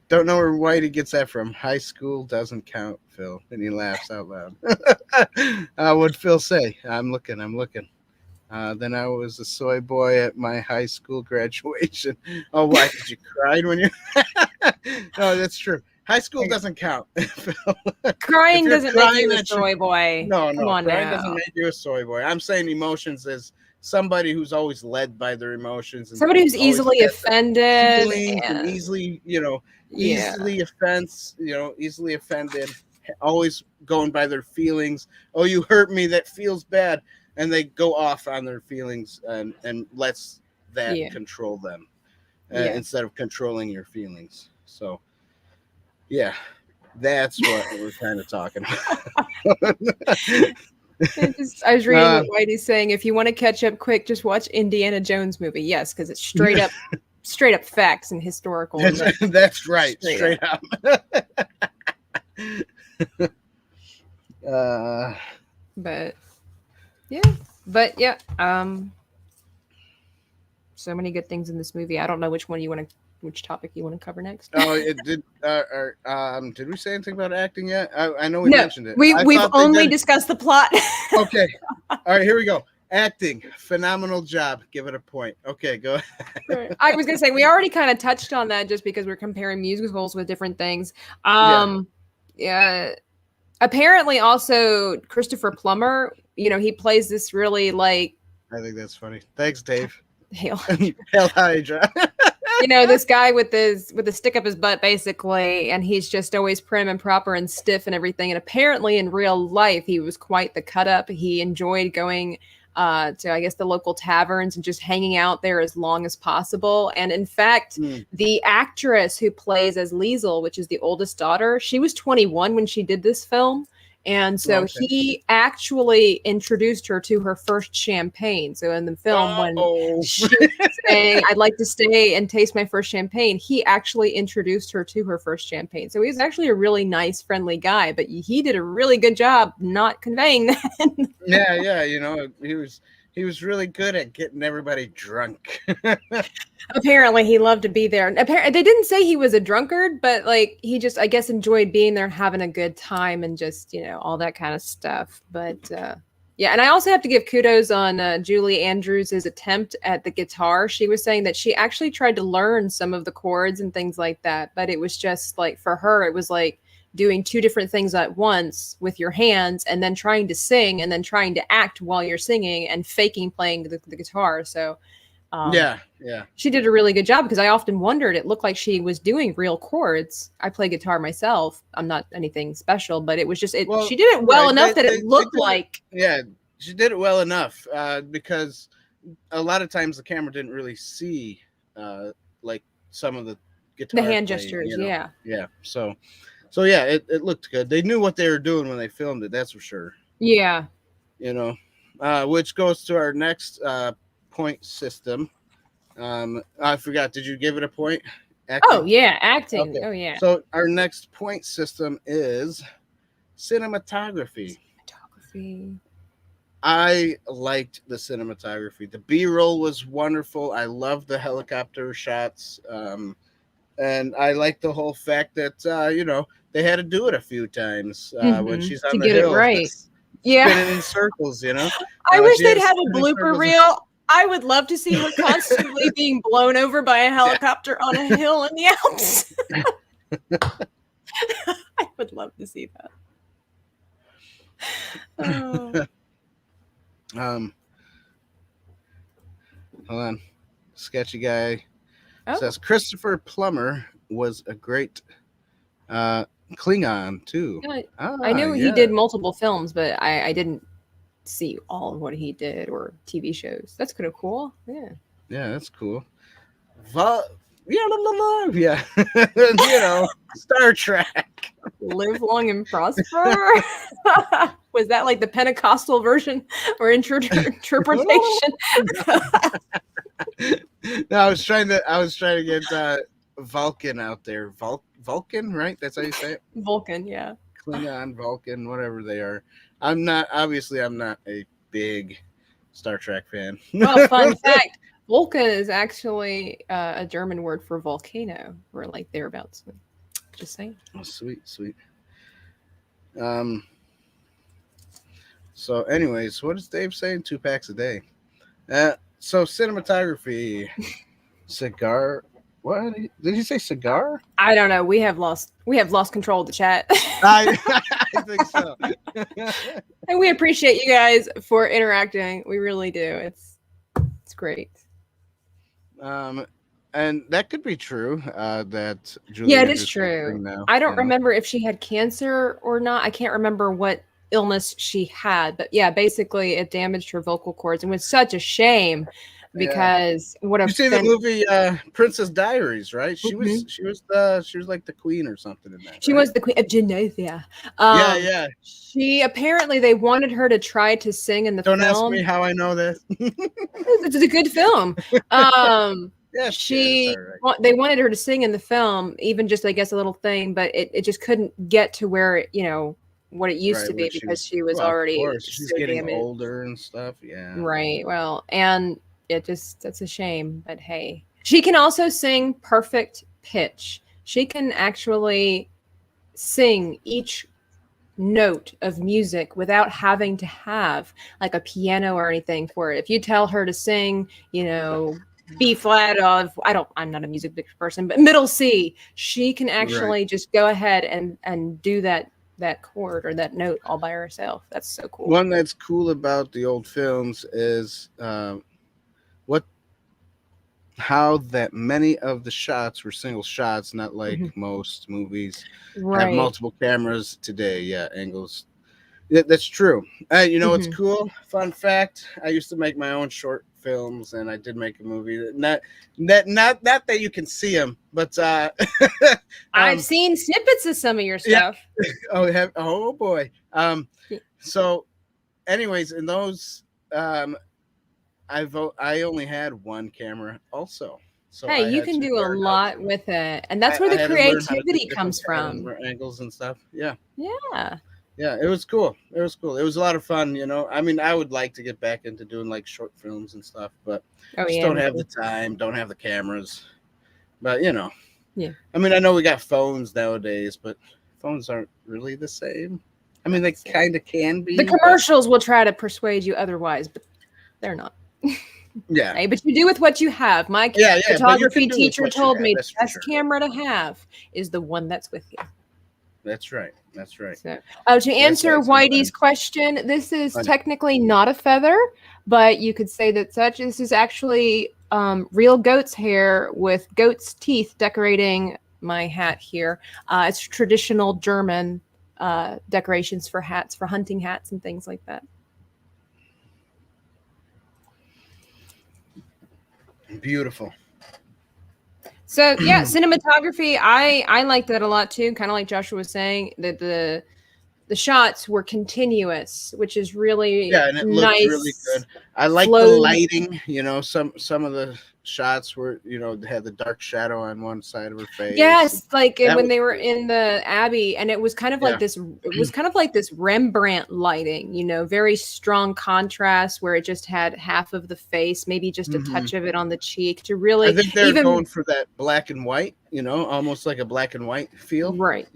Don't know where Whitey gets that from. High school doesn't count, Phil. And he laughs out loud. What'd Phil say? I'm looking. Then I was a soy boy at my high school graduation. Oh, why? Did you cry when you... No, that's true. High school doesn't count. Crying you're doesn't make crying you a at soy boy. No, Come on crying now. doesn't make you a soy boy. I'm saying emotions as somebody who's always led by their emotions and Somebody who's always easily got the offended feelings and and easily, yeah. easily offended, always going by their feelings. Oh, you hurt me, that feels bad, and they go off on their feelings and lets that Yeah. control them Yeah. instead of controlling your feelings. So, yeah, that's what we're kind of talking about. I was reading what Whitey's saying. If you want to catch up quick, just watch Indiana Jones movie. Yes, because it's straight up facts and historical. That's right, straight up. But yeah. So many good things in this movie. I don't know which topic you want to cover next. Oh, it did. Did we say anything about acting yet? I know we No, mentioned it. We've only discussed the plot. Okay. All right, here we go. Acting, phenomenal job. Give it a point. Okay, go ahead. I was gonna say we already kind of touched on that just because we're comparing musicals with different things. Yeah. Apparently, also Christopher Plummer. He plays this really like. I think that's funny. Thanks, Dave. Hail Hydra. This guy with a stick up his butt, basically, and he's just always prim and proper and stiff and everything. And apparently, in real life, he was quite the cut up. He enjoyed going to, I guess, the local taverns and just hanging out there as long as possible. And in fact, the actress who plays as Liesel, which is the oldest daughter, she was 21 when she did this film. And so he actually introduced her to her first champagne. So in the film, when she was saying, I'd like to stay and taste my first champagne, he actually introduced her to her first champagne. So he was actually a really nice, friendly guy, but he did a really good job not conveying that. Yeah. He was really good at getting everybody drunk. Apparently, he loved to be there. Apparently, they didn't say he was a drunkard, but like he just, I guess, enjoyed being there, having a good time, and just all that kind of stuff. But yeah, and I also have to give kudos on Julie Andrews' attempt at the guitar. She was saying that she actually tried to learn some of the chords and things like that, but it was just like for her, it was like doing two different things at once with your hands and then trying to sing and then trying to act while you're singing and faking playing the guitar. So yeah. She did a really good job because I often wondered, it looked like she was doing real chords. I play guitar myself. I'm not anything special, but it was just, she did it well enough that it looked like. Yeah, she did it well enough because a lot of times the camera didn't really see like some of the guitar. The hand gestures, yeah. Yeah, so yeah, it looked good. They knew what they were doing when they filmed it, that's for sure. Yeah. Which goes to our next point system. I forgot. Did you give it a point? Acting? Oh yeah, acting. Okay. Oh yeah. So our next point system is cinematography. I liked the cinematography. The B-roll was wonderful. I loved the helicopter shots. And I like the whole fact that they had to do it a few times when she's on the hill, it right. Spinning in circles. I wish they'd have a blooper reel. I would love to see her constantly being blown over by a helicopter on a hill in the Alps. I would love to see that. Hold on. Sketchy guy says Christopher Plummer was a great Klingon too. I knew he did multiple films, but I didn't see all of what he did or TV shows. That's kind of cool. Yeah, that's cool. Yeah. Star Trek. Live long and prosper. Was that like the Pentecostal version or interpretation? No, I was trying to get Vulcan out there. Vulcan, right? That's how you say it. Vulcan, yeah. Klingon, Vulcan, whatever they are. I'm not a big Star Trek fan. Well, fun fact, Vulcan is actually a German word for volcano, or like thereabouts. Just saying. Oh, sweet. So anyways, what is Dave saying? 2 packs a day. So cinematography, cigar What did you say? Cigar? I don't know. We have lost control of the chat. I, I think so. And we appreciate you guys for interacting. We really do. It's great. And that could be true. That Yeah, Julia it is just went through true. now. I don't remember if she had cancer or not. I can't remember what illness she had, but yeah, basically it damaged her vocal cords and was such a shame Yeah. because what a You see the movie Princess Diaries, right? She was like the queen or something in that. She right? was the queen of Genovia. Yeah. She apparently they wanted her to try to sing in the Don't film. ask me how I know this. It's a good film. Yes, They wanted her to sing in the film, even just I guess a little thing, but it just couldn't get to where it, what it used to be because she was already she's so getting damaged. older and stuff. Yeah. Right. Well, and that's a shame, but hey. She can also sing perfect pitch. She can actually sing each note of music without having to have like a piano or anything for it. If you tell her to sing, B flat of I'm not a music person, but middle C, she can actually just go ahead and do that chord or that note all by herself. That's so cool. One that's cool about the old films is how that many of the shots were single shots, not like most movies have multiple cameras today. Yeah, angles. Yeah, that's true. What's cool? Fun fact: I used to make my own short films, and I did make a movie. Not that you can see them, but I've seen snippets of some of your stuff. Yeah. Oh boy. So, anyways, in those, I only had one camera, also. So hey, you can do a lot with it, and that's where the creativity comes from. Angles and stuff. Yeah. Yeah. Yeah, it was cool. It was cool. It was a lot of fun, I mean, I would like to get back into doing like short films and stuff, but don't have the time, don't have the cameras. But yeah. I mean, I know we got phones nowadays, but phones aren't really the same. I mean, they kind of can be. The commercials will try to persuade you otherwise, but they're not. Yeah. Hey, but you do with what you have. My photography teacher told me the best camera to have is the one that's with you. That's right. So, to answer Whitey's question, this is technically not a feather, but you could say that this is actually real goat's hair with goat's teeth decorating my hat here. It's traditional German decorations for hats, for hunting hats and things like that. Beautiful. So yeah, cinematography, I like that a lot too. Kind of like Joshua was saying, that the shots were continuous, which is really and it looked really good. I like the lighting. Some of the shots were, they had the dark shadow on one side of her face. Yes, like when they were in the Abbey, and it was kind of like this. It was kind of like this Rembrandt lighting, very strong contrast where it just had half of the face, maybe just a touch of it on the cheek to really. I think they're going for that black and white, almost like a black and white feel, right?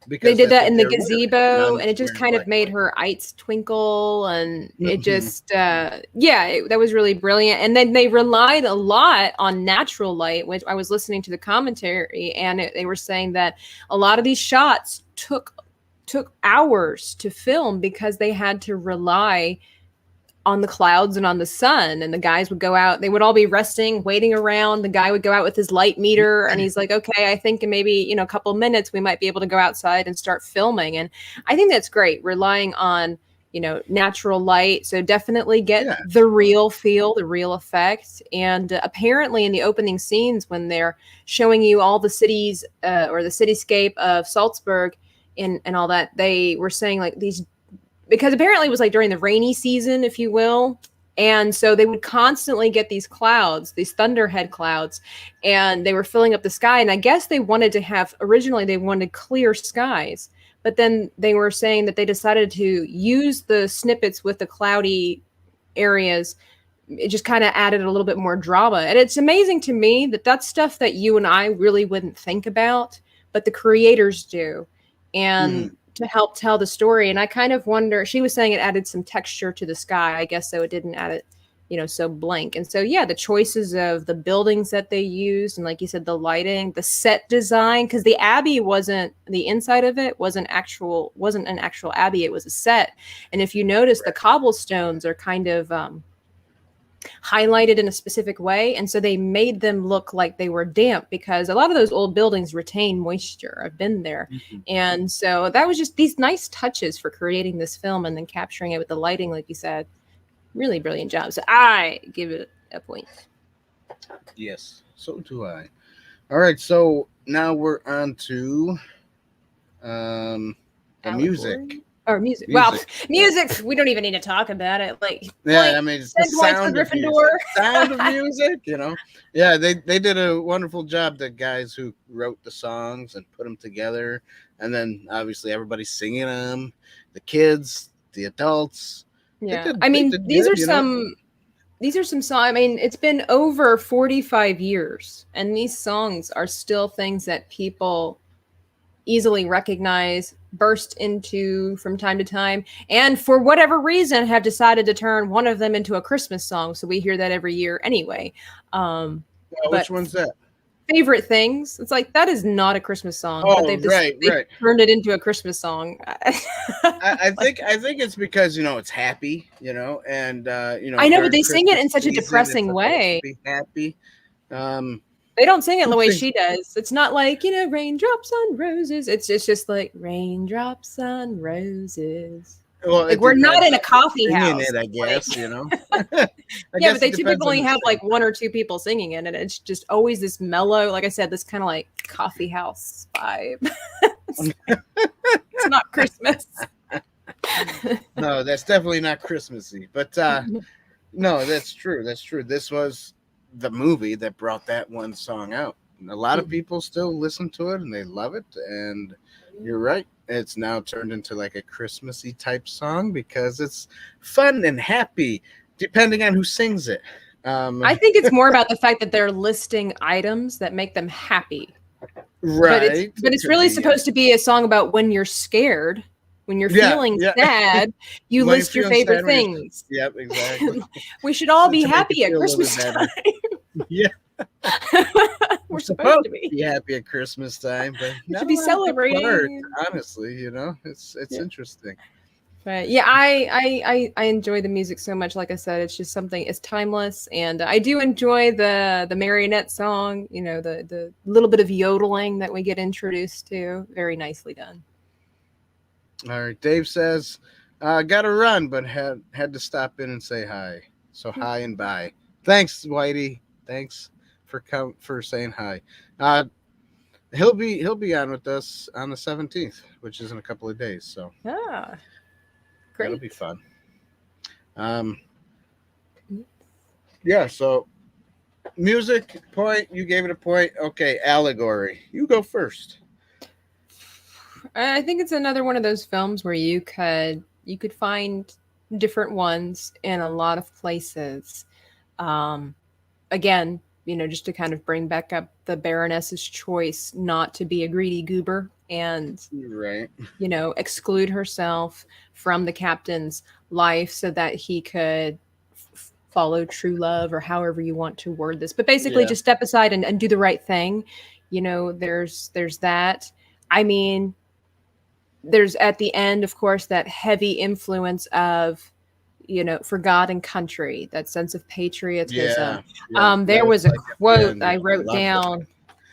Because they did that in the gazebo, and it just kind of made her eyes twinkle, and it just that was really brilliant. And then they relied a lot on natural light, which I was listening to the commentary, and they were saying that a lot of these shots took hours to film because they had to rely on the clouds and on the sun, and the guys would go out, they would all be resting, waiting around. The guy would go out with his light meter, and he's like, okay, I think in maybe a couple of minutes we might be able to go outside and start filming. And I think that's great, relying on natural light, so definitely get the real feel, the real effect. And apparently in the opening scenes, when they're showing you all the cities or the cityscape of Salzburg and all that, they were saying like these, because apparently it was like during the rainy season, if you will. And so they would constantly get these clouds, these thunderhead clouds, and they were filling up the sky. And I guess originally they wanted clear skies, but then they were saying that they decided to use the snippets with the cloudy areas. It just kind of added a little bit more drama. And it's amazing to me that that's stuff that you and I really wouldn't think about, but the creators do. And to help tell the story. And I kind of wonder, she was saying it added some texture to the sky. I guess so. It didn't add it so blank. And so, yeah, the choices of the buildings that they used, and like you said, the lighting, the set design, because the Abbey wasn't, the inside of it wasn't an actual Abbey, it was a set. And if you notice, the cobblestones are kind of highlighted in a specific way, and so they made them look like they were damp, because a lot of those old buildings retain moisture. I've been there. And so that was just these nice touches for creating this film and then capturing it with the lighting, like you said. Really brilliant job. So I give it a point. Yes, so do I. All right, so now we're on to the music. Or music. Well, music, we don't even need to talk about it. Like, yeah, I mean, it's the sound of music. Sound of music, Yeah, they did a wonderful job, the guys who wrote the songs and put them together. And then, obviously, everybody's singing them. The kids, the adults. Yeah, I mean, these are some songs. I mean, it's been over 45 years, and these songs are still things that people easily recognize, burst into from time to time, and for whatever reason have decided to turn one of them into a Christmas song. So we hear that every year anyway. Which one's that? Favorite Things. It's like, that is not a Christmas song, but they've turned it into a Christmas song. I think it's because it's happy, and I know, but they sing it in such a depressing way. Be happy. They don't sing it the way she does. It's not like, raindrops on roses. It's just like raindrops on roses. Well, like, we're not in a coffee house. I guess, Yeah, but they typically only have like one or two people singing it, and it's just always this mellow, like I said, this kind of like coffee house vibe. It's not Christmas. No, that's definitely not Christmassy. But no, that's true. That's true. This was the movie that brought that one song out. And a lot of people still listen to it and they love it. And you're right. It's now turned into like a Christmassy type song because it's fun and happy, depending on who sings it. I think it's more about the fact that they're listing items that make them happy. Right. But it's really supposed to be a song about when you're scared, when you're feeling sad, you list your favorite things. Yep, exactly. We should all be happy at Christmas time. Yeah. We're supposed to be happy at Christmas time, but we should be celebrating. Honestly, it's interesting. But yeah, I enjoy the music so much. Like I said, it's just something, it's timeless, and I do enjoy the marionette song. The little bit of yodeling that we get introduced to. Very nicely done. All right, Dave says, "Got to run, but had to stop in and say hi. So hi and bye. Thanks, Whitey. Thanks for saying hi. He'll be on with us on the 17th, which is in a couple of days. So great. That'll be fun. Yeah. So music point. You gave it a point. Okay. Allegory. You go first. I think it's another one of those films where you could find different ones in a lot of places. Again, just to kind of bring back up the Baroness's choice not to be a greedy goober and, right, exclude herself from the captain's life so that he could follow true love, or however you want to word this. But basically just step aside and do the right thing. There's that. I mean, there's at the end, of course, that heavy influence of, for God and country, that sense of patriotism. There was a quote I wrote down,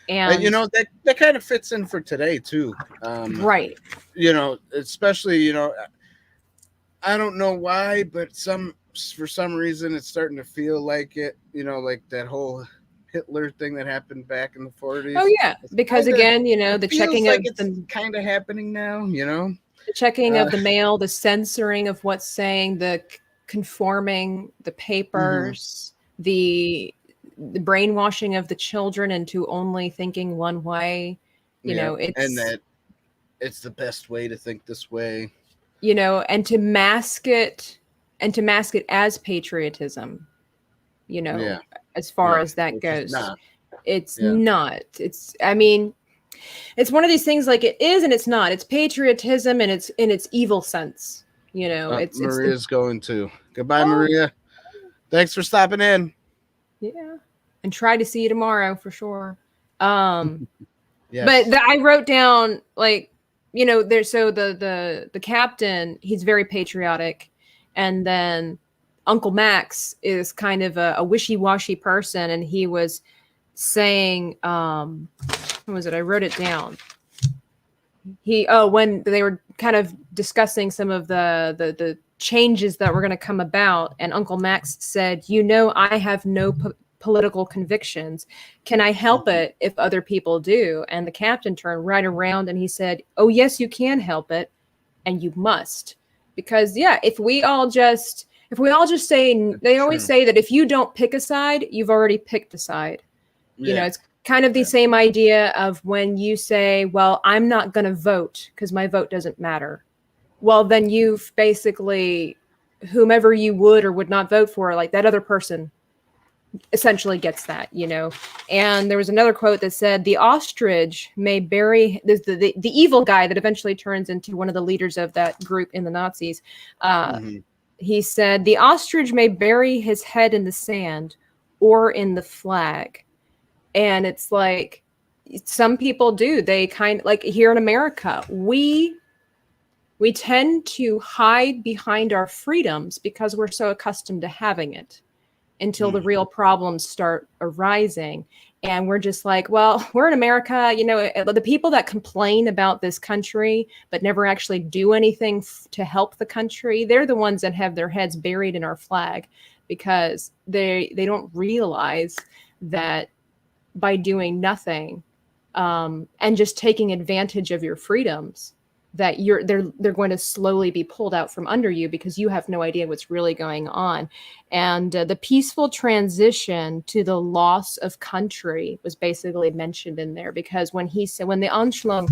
and that kind of fits in for today too. Right. Especially, I don't know why, but for some reason it's starting to feel like it, like that whole Hitler thing that happened back in the 40s. Oh yeah, because again, the checking of the kind of happening now, the checking of the mail, the censoring of what's saying, the conforming, the papers, the brainwashing of the children into only thinking one way. And that it's the best way to think this way. And to mask it as patriotism. As far as that goes, it's not. I mean, it's one of these things, like, it is and it's not. It's patriotism and it's in its evil sense. It's Maria's going too. Goodbye, Maria. Thanks for stopping in. Yeah. And try to see you tomorrow for sure. Yes. But I wrote down, like, there's so the captain, he's very patriotic, and then Uncle Max is kind of a wishy-washy person, and he was saying, what was it? I wrote it down. When they were kind of discussing some of the changes that were going to come about, and Uncle Max said, I have no political convictions. Can I help it if other people do? And the captain turned right around and he said, oh, yes, you can help it, and you must. Because, if we all just say, they always say that if you don't pick a side, you've already picked a side. It's kind of the same idea of when you say, well, I'm not going to vote because my vote doesn't matter. Well, then you've basically, whomever you would or would not vote for, like that other person essentially gets that, And there was another quote that said, the ostrich may bury the evil guy that eventually turns into one of the leaders of that group in the Nazis. He said, the ostrich may bury his head in the sand or in the flag. And it's like, some people do. They kind of, like here in America, we tend to hide behind our freedoms because we're so accustomed to having it until the real problems start arising. And we're just like, well, we're in America, the people that complain about this country but never actually do anything to help the country, they're the ones that have their heads buried in our flag, because they don't realize that by doing nothing and just taking advantage of your freedoms, that they're going to slowly be pulled out from under you because you have no idea what's really going on. And the peaceful transition to the loss of country was basically mentioned in there, because when he said, when the Anschluss,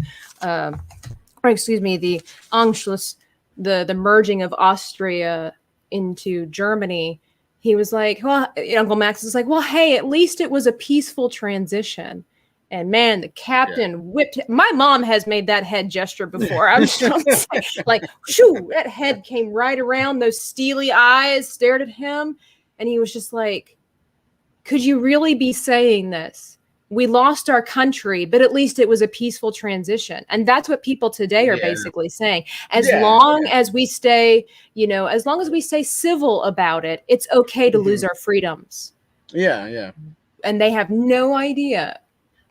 the merging of Austria into Germany, he was like, well, Uncle Max was like, well, hey, at least it was a peaceful transition. And man, the captain whipped it. My mom has made that head gesture before. I was trying to say, like, shoo, that head came right around. Those steely eyes stared at him. And he was just like, could you really be saying this? We lost our country, but at least it was a peaceful transition. And that's what people today are basically saying. As long as we stay, as long as we stay civil about it, it's okay to lose our freedoms. Yeah. And they have no idea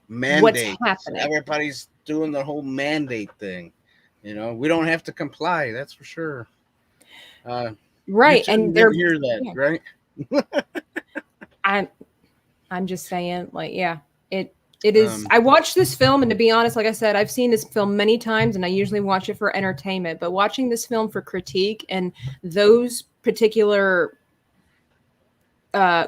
what's happening. Everybody's doing the whole mandate thing. We don't have to comply. That's for sure. Right. And they're hear that, right? I'm just saying, like, it is. I watched this film, and to be honest, like I said, I've seen this film many times, and I usually watch it for entertainment. But watching this film for critique and those particular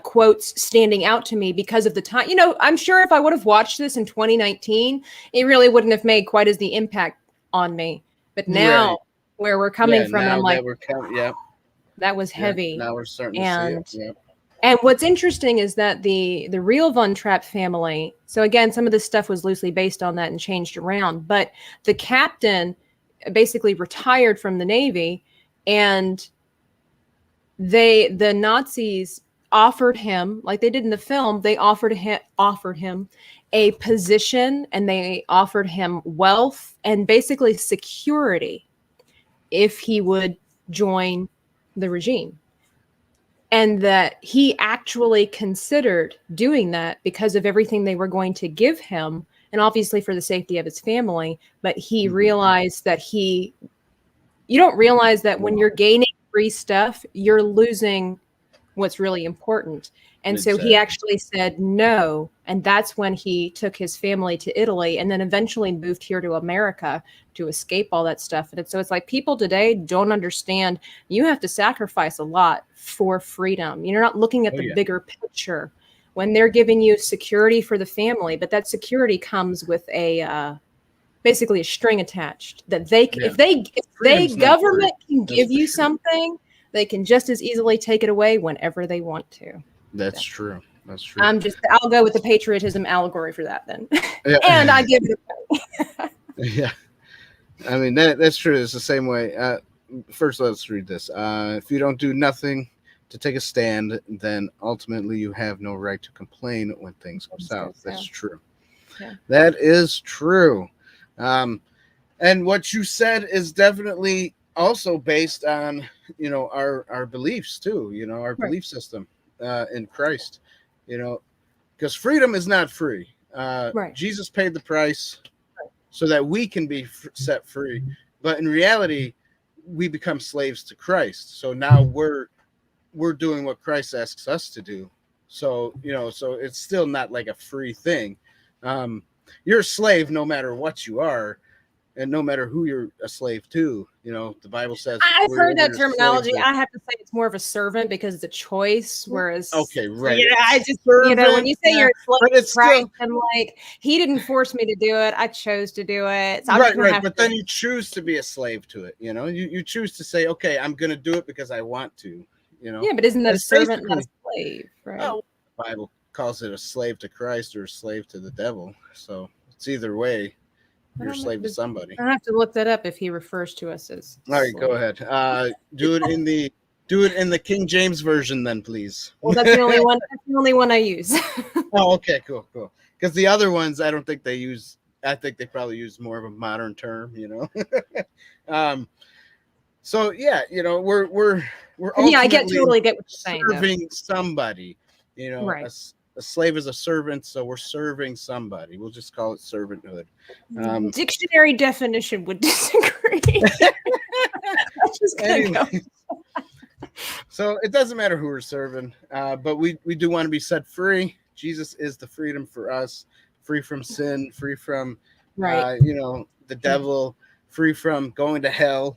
quotes standing out to me because of the time, I'm sure if I would have watched this in 2019, it really wouldn't have made quite as the impact on me. But now, where we're coming from, I'm like, that was heavy. Now we're starting to see it. And what's interesting is that the real Von Trapp family, so again, some of this stuff was loosely based on that and changed around, but the captain basically retired from the Navy, and the Nazis offered him, like they did in the film, they offered him a position, and they offered him wealth and basically security if he would join the regime. And that he actually considered doing that because of everything they were going to give him, and obviously for the safety of his family. But he realized that you don't realize that when you're gaining free stuff, you're losing what's really important. And so he actually said no. And that's when he took his family to Italy and then eventually moved here to America to escape all that stuff. And so it's like people today don't understand you have to sacrifice a lot for freedom. You're not looking at the bigger picture when they're giving you security for the family, but that security comes with basically a string attached that if government can give you something, they can just as easily take it away whenever they want to. That's true. I'll go with the patriotism allegory for that then. And I give it a Yeah. I mean, that's true. It's the same way. First, let's read this. If you don't do nothing to take a stand, then ultimately you have no right to complain when things go Things south. go That's south. true. Yeah. That is true. And what you said is definitely also based on, our beliefs too, our Right. belief system in Christ, because freedom is not free. Right. Jesus paid the price so that we can be set free. But in reality, we become slaves to Christ. So now we're doing what Christ asks us to do. So, so it's still not like a free thing. Um, you're a slave no matter what you are, and no matter who you're a slave to. The Bible says I've heard we're that the slaves terminology. of. I have to say it's more of a servant because it's a choice. Whereas, Okay, right. I just, when Servant, you say yeah, you're a slave but to it's Christ, still I'm like, he didn't force me to do it. I chose to do it. So I'm just right, going to right. have But to. then you choose to be a slave to it. You choose to say, okay, I'm going to do it because I want to. Yeah, but isn't that a That's servant, not a basically. slave, right? Oh, the Bible calls it a slave to Christ or a slave to the devil. So it's either way, I you're a don't know. slave to somebody. I have to look that up if he refers to us as All right, go slave. ahead. Do it in the King James version, then, please. Well, that's the only one. That's the only one I use. Oh, okay, cool. Because the other ones, I don't think they use. I think they probably use more of a modern term. um. So yeah, we're Yeah, I ultimately totally get what you're saying, though. serving somebody. Right. A slave is a servant, so we're serving somebody. We'll just call it servanthood. Dictionary definition would disagree. That's just gonna go. Anyway, so it doesn't matter who we're serving, but we do want to be set free. Jesus is the freedom for us, free from sin, free from Right. the devil, free from going to hell.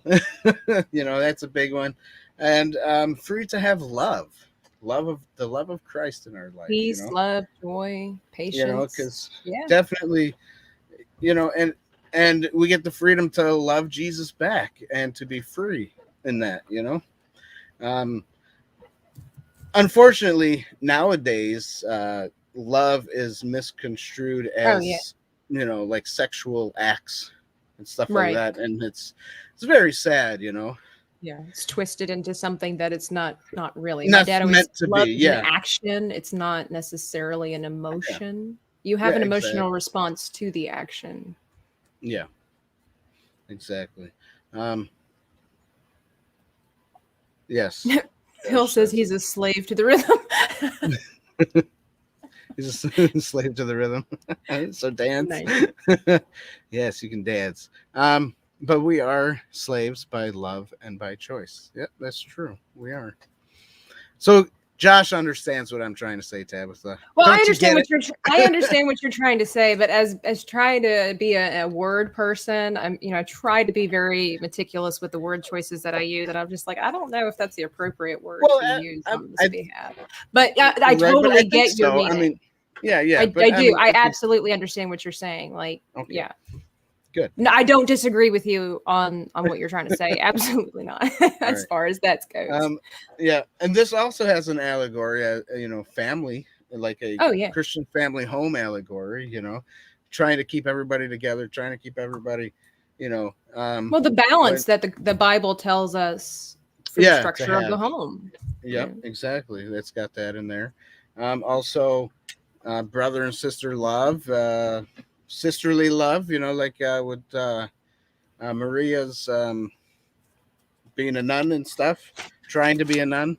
That's a big one, and free to have the love of Christ in our life. Peace, love, joy, patience. Because Yeah. definitely, and we get the freedom to love Jesus back and to be free in that. Um, Unfortunately, nowadays, love is misconstrued Oh yeah. as like sexual acts and stuff like Right. that, and it's very sad. Yeah. It's twisted into something that it's not really. My Not dad always meant to love be. is an Yeah, action. It's not necessarily an yeah, emotion. You have yeah, an exactly. emotional response to the action. Yeah, exactly. Um, yes, Phil Josh says says he's a slave to the rhythm. he's a slave to the rhythm. So dance. Nice. Yes, you can dance. But we are slaves by love and by choice. Yep, that's true. We are. So Josh understands what I'm trying to say, Tabitha. Well, Don't you get it? I understand what you're trying to say, but as trying to be a word person, I try to be very meticulous with the word choices that I use, and I'm just like, I don't know if that's the appropriate word Well, to use on this I behalf. But I right, but I totally think get your so. I meaning. mean, yeah, but I I do. mean, I I think absolutely understand what you're saying. Like, okay, yeah. good. No, I don't disagree with you on what you're trying to say. Absolutely not. All As right. far as that goes. Yeah, and this also has an allegory, family, like a Oh yeah. Christian family home allegory. Trying to keep everybody together, trying to keep everybody, Well, the when balance that the Bible tells us for the yeah, to structure of the have. home. Yep, Yeah. exactly. That's got that in there. Also, brother and sister love, sisterly love. Like with Maria's being a nun and stuff, trying to be a nun.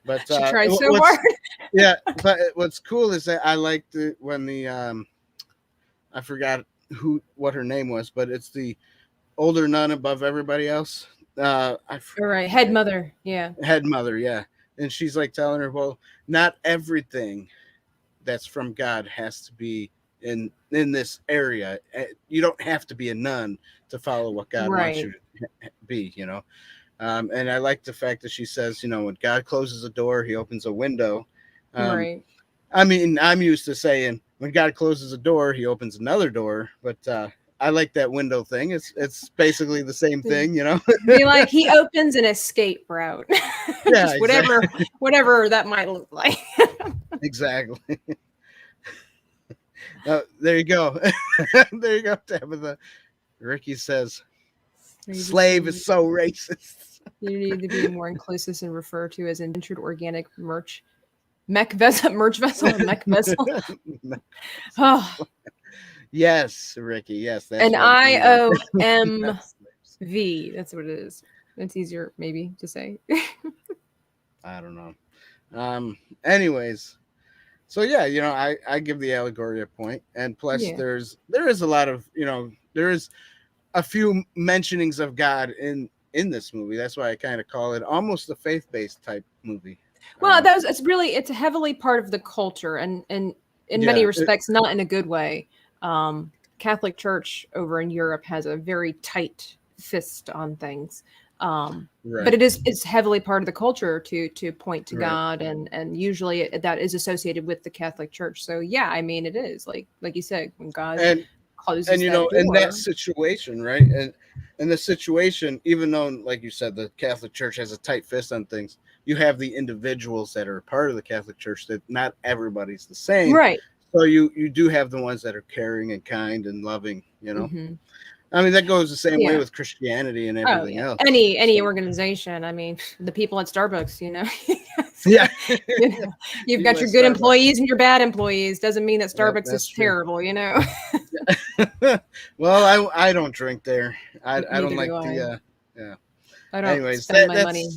But She tried so what's hard. yeah, but what's cool is that I liked it when the I forgot what her name was, but it's the older nun above everybody else. All right, head forget mother. Yeah. head mother, yeah, and she's like telling her, well, not everything that's from God has to be in this area. You don't have to be a nun to follow what God wants you Right. to be. And I like the fact that she says, when God closes a door, He opens a window. Um, Right. I mean, I'm used to saying when God closes a door, He opens another door, but I like that window thing. It's basically the same thing. Be like he opens an escape route. Yeah, Just exactly, whatever that might look like. exactly. There you go, there you go, Tabitha. Ricky says, Slave is so racist. You need to be more inclusive and refer to as indentured organic mech vessel, merch vessel, or mech vessel. Oh, Yes, Ricky. Yes, that's an what IOMV. slaves. That's what it is. It's easier, maybe, to say. I don't know. Anyways, so yeah, I give the allegory a point, and plus Yeah. there is a lot of there is a few mentionings of God in this movie. That's why I kind of call it almost a faith-based type movie. Well, it's heavily part of the culture, and in many Yeah, respects, not in a good way. Catholic Church over in Europe has a very tight fist on things. But right, it's heavily part of the culture to point to right. God, and usually that is associated with the Catholic Church. So yeah, I mean, it is like you said, when God And closes that in that door. situation, right? And in the situation, even though, like you said, the Catholic Church has a tight fist on things, you have the individuals that are part of the Catholic Church that not everybody's the same. Right. So you do have the ones that are caring and kind and loving. Hmm. I mean, that goes the same way Yeah. with Christianity and Oh everything yeah. else. Any So, organization. I mean, the people at Starbucks, yeah, you know, you've got people your at good Starbucks. employees and your bad employees. Doesn't mean that Yep, Starbucks that's is true. terrible. Well, I don't drink there. I don't Neither like do I. yeah. I don't Anyways, spend my money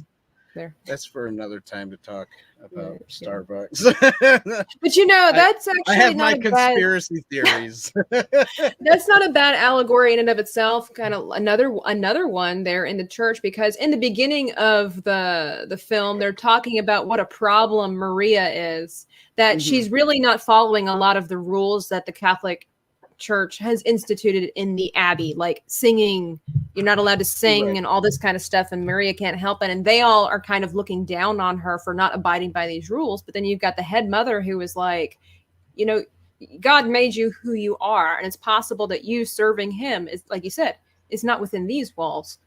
there. that's for another time to talk Yeah, about yeah. Starbucks. But I that's I actually have not my a bad. conspiracy theories. That's not a bad allegory in and of itself. Kind of another one there in the church, because in the beginning of the film, they're talking about what a problem Maria is. That Mhm. she's really not following a lot of the rules that the Catholic Church has instituted in the abbey, like singing. You're not allowed to sing Right. and all this kind of stuff, and Maria can't help it. And they all are kind of looking down on her for not abiding by these rules. But then you've got the head mother who is like, you know, God made you who you are, and it's possible that you serving Him is, like you said, is not within these walls,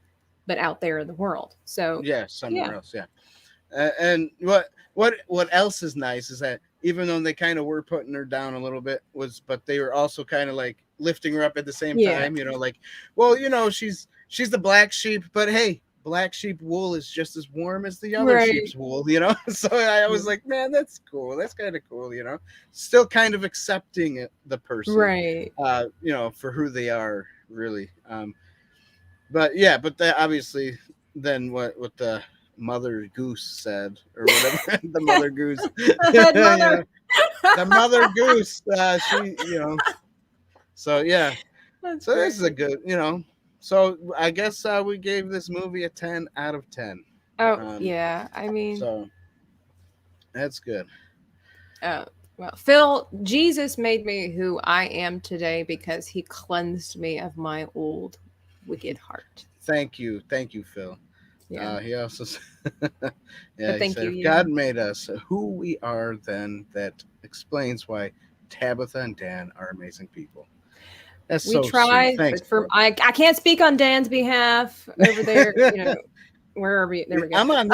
but out there in the world. So, Yeah, somewhere yeah, else. Yeah. And what else is nice is that even though they kind of were putting her down a little bit, but they were also kind of like lifting her up at the same yeah, time. Like, well, she's the black sheep, but hey, black sheep wool is just as warm as the other right, sheep's wool. So I was like, man, that's cool. That's kind of cool. Still kind of accepting the person, right. for who they are, really. But yeah, but that obviously then what the mother goose said or whatever the mother goose Head mother. the mother goose she so yeah, That's so this is a great. good, so I guess we gave this movie a 10 out of 10. Oh um yeah, I mean, so that's good. uh, well, Phil, Jesus made me who I am today because He cleansed me of my old wicked heart. Thank you, Phil. Yeah, He also yeah, but he thank said you, if you. God made us who we are, then that explains why Tabitha and Dan are amazing people. That's We so sweet. tried, Thanks, but for Phil. I can't speak on Dan's behalf over there. Wherever. There we go. I'm on